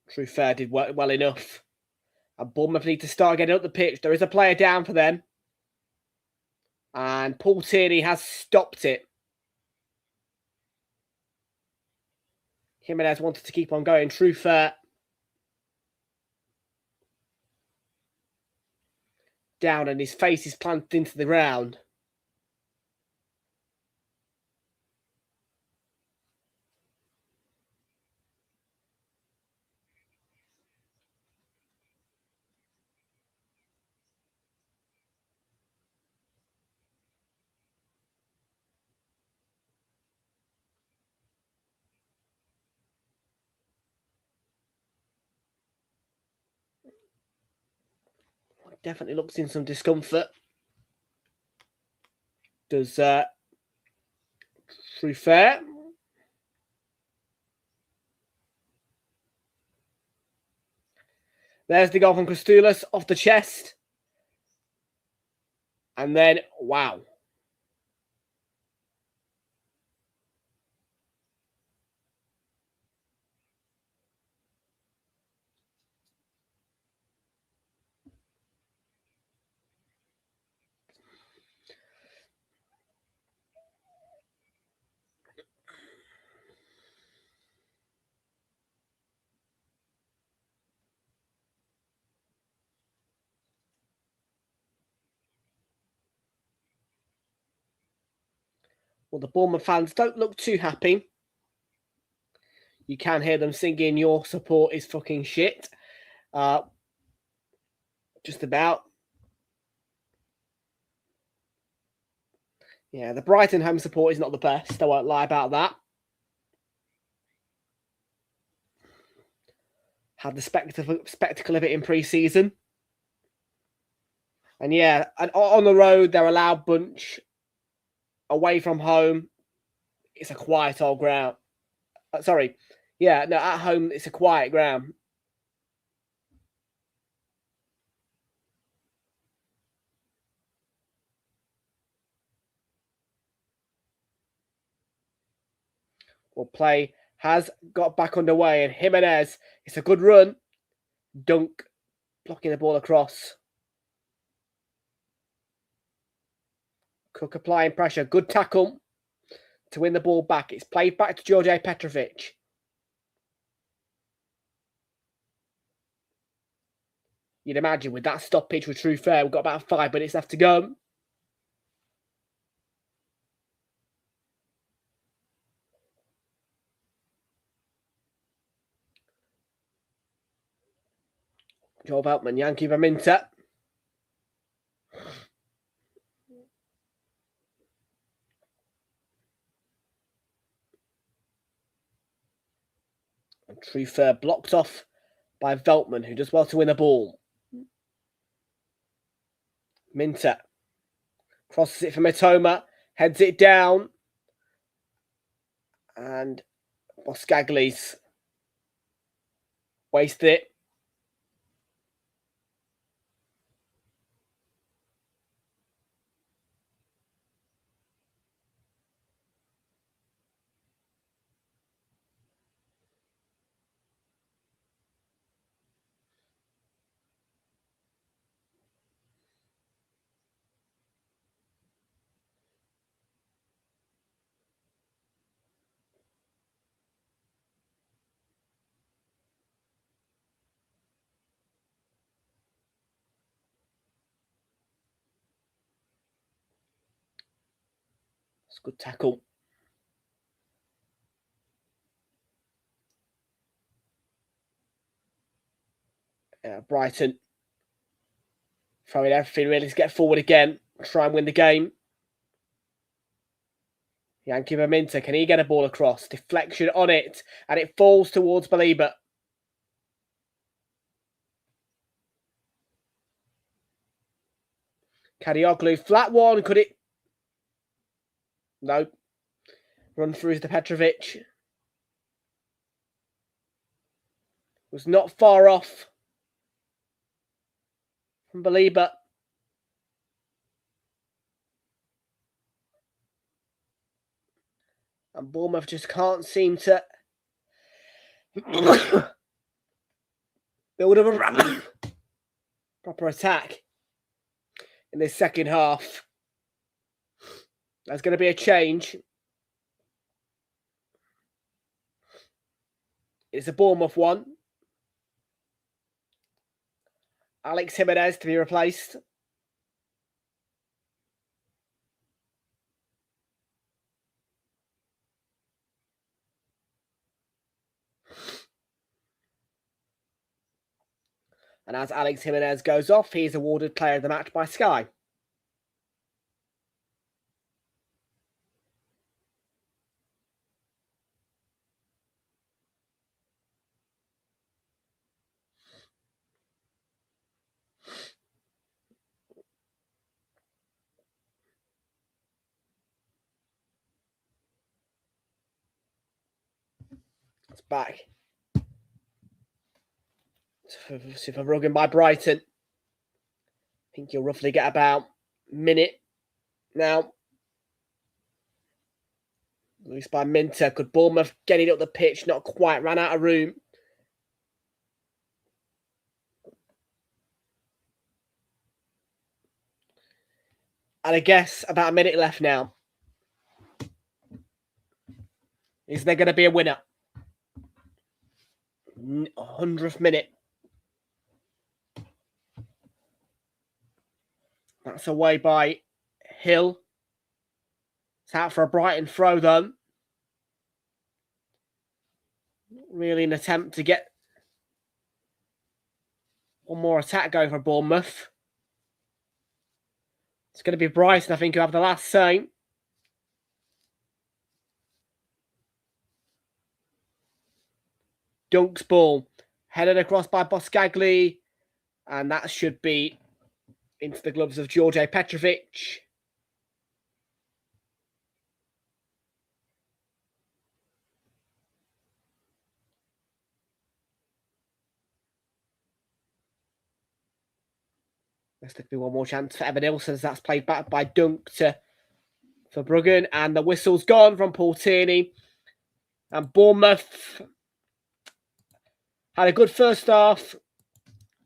True fair did well enough. And Bournemouth need to start getting up the pitch. There is a player down for them. And Paul Tierney has stopped it. Jimenez wanted to keep on going. True fair. Down, and his face is planted into the ground. Definitely looks in some discomfort. Does True fair. There's the goal from Christoulas off the chest. And then, wow. Well, the Bournemouth fans don't look too happy. You can hear them singing, "Your support is fucking shit." Just about. Yeah, the Brighton home support is not the best. I won't lie about that. Had the spectacle of it in pre-season. And yeah, and on the road, they're a loud bunch. Away from home, it's a quiet old ground. Sorry. Yeah, no, at home, it's a quiet ground. Well, play has got back underway, and Jimenez, it's a good run. Dunk, blocking the ball across. Cook applying pressure. Good tackle to win the ball back. It's played back to George Petrovic. You'd imagine with that stoppage with True Fair, we've got about 5 minutes left to go. Joel Veltman, Yankee Raminta. And True Fair blocked off by Veltman, who does well to win the ball. Minter crosses it for Mitoma, heads it down. And Boscagli's wasted it. It's a good tackle. Brighton throwing everything really to get forward again. Try and win the game. Yankee Raminta, can he get a ball across? Deflection on it, and it falls towards Belieber. Kadioglu, flat one, could it? No. Run through to Petrovic. Was not far off from Belieber. And Bournemouth just can't seem to build up a proper attack in this second half. There's going to be a change. It's a Bournemouth one. Alex Jimenez to be replaced. And as Alex Jimenez goes off, he is awarded Player of the Match by Sky. It's back. Super Ruggen by Brighton. I think you'll roughly get about a minute now. Released by Minter. Could Bournemouth get it up the pitch? Not quite. Ran out of room. And I guess about a minute left now. Is there going to be a winner? 100th minute. That's away by Hill. It's out for a Brighton throw, though. Really an attempt to get one more attack going for Bournemouth. It's going to be Brighton, I think, who have the last say. Dunk's ball. Headed across by Boscagli. And that should be into the gloves of George Petrovic. There's to be one more chance for Evan Nilsson as that's played back by Dunk for Bruggen. And the whistle's gone from Paul Tierney. And Bournemouth had a good first half.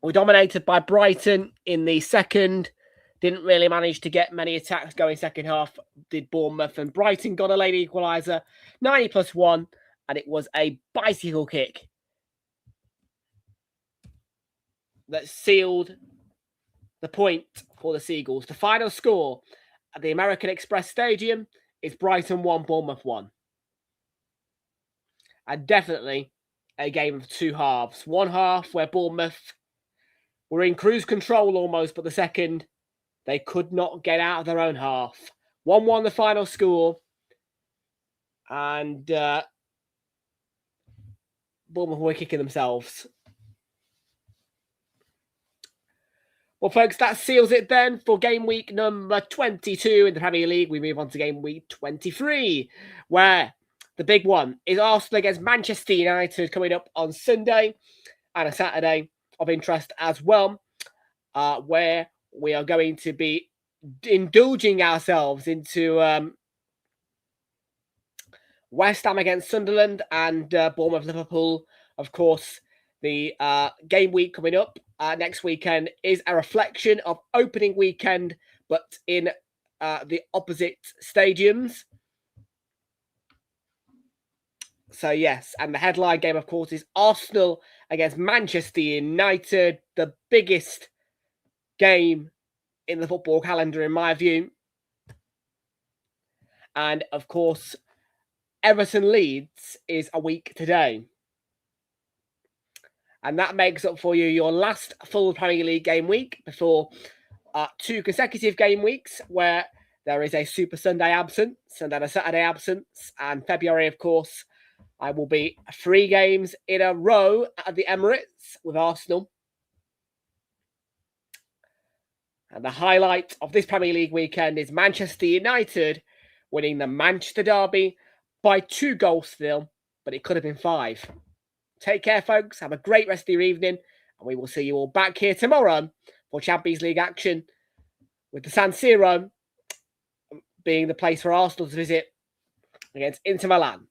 Were dominated by Brighton in the second. Didn't really manage to get many attacks going second half, did Bournemouth. And Brighton got a late equaliser, 90+1. And it was a bicycle kick that sealed the point for the Seagulls. The final score at the American Express Stadium is Brighton 1, Bournemouth 1. And definitely a game of two halves. One half where Bournemouth were in cruise control almost, but the second, they could not get out of their own half. 1-1 the final score. And Bournemouth were kicking themselves. Well, folks, that seals it then for game week number 22 in the Premier League. We move on to game week 23, where the big one is Arsenal against Manchester United coming up on Sunday, and a Saturday of interest as well, where we are going to be indulging ourselves into West Ham against Sunderland and Bournemouth-Liverpool. Of course, the game week coming up next weekend is a reflection of opening weekend, but in the opposite stadiums. So, yes, and the headline game, of course, is Arsenal against Manchester United, the biggest game in the football calendar, in my view. And, of course, Everton-Leeds is a week today. And that makes up for you your last full Premier League game week before 2 consecutive game weeks where there is a Super Sunday absence and then a Saturday absence. And February, of course, I will be 3 games in a row at the Emirates with Arsenal. And the highlight of this Premier League weekend is Manchester United winning the Manchester Derby by 2-0, but it could have been 5. Take care, folks. Have a great rest of your evening. And we will see you all back here tomorrow for Champions League action, with the San Siro being the place for Arsenal to visit against Inter Milan.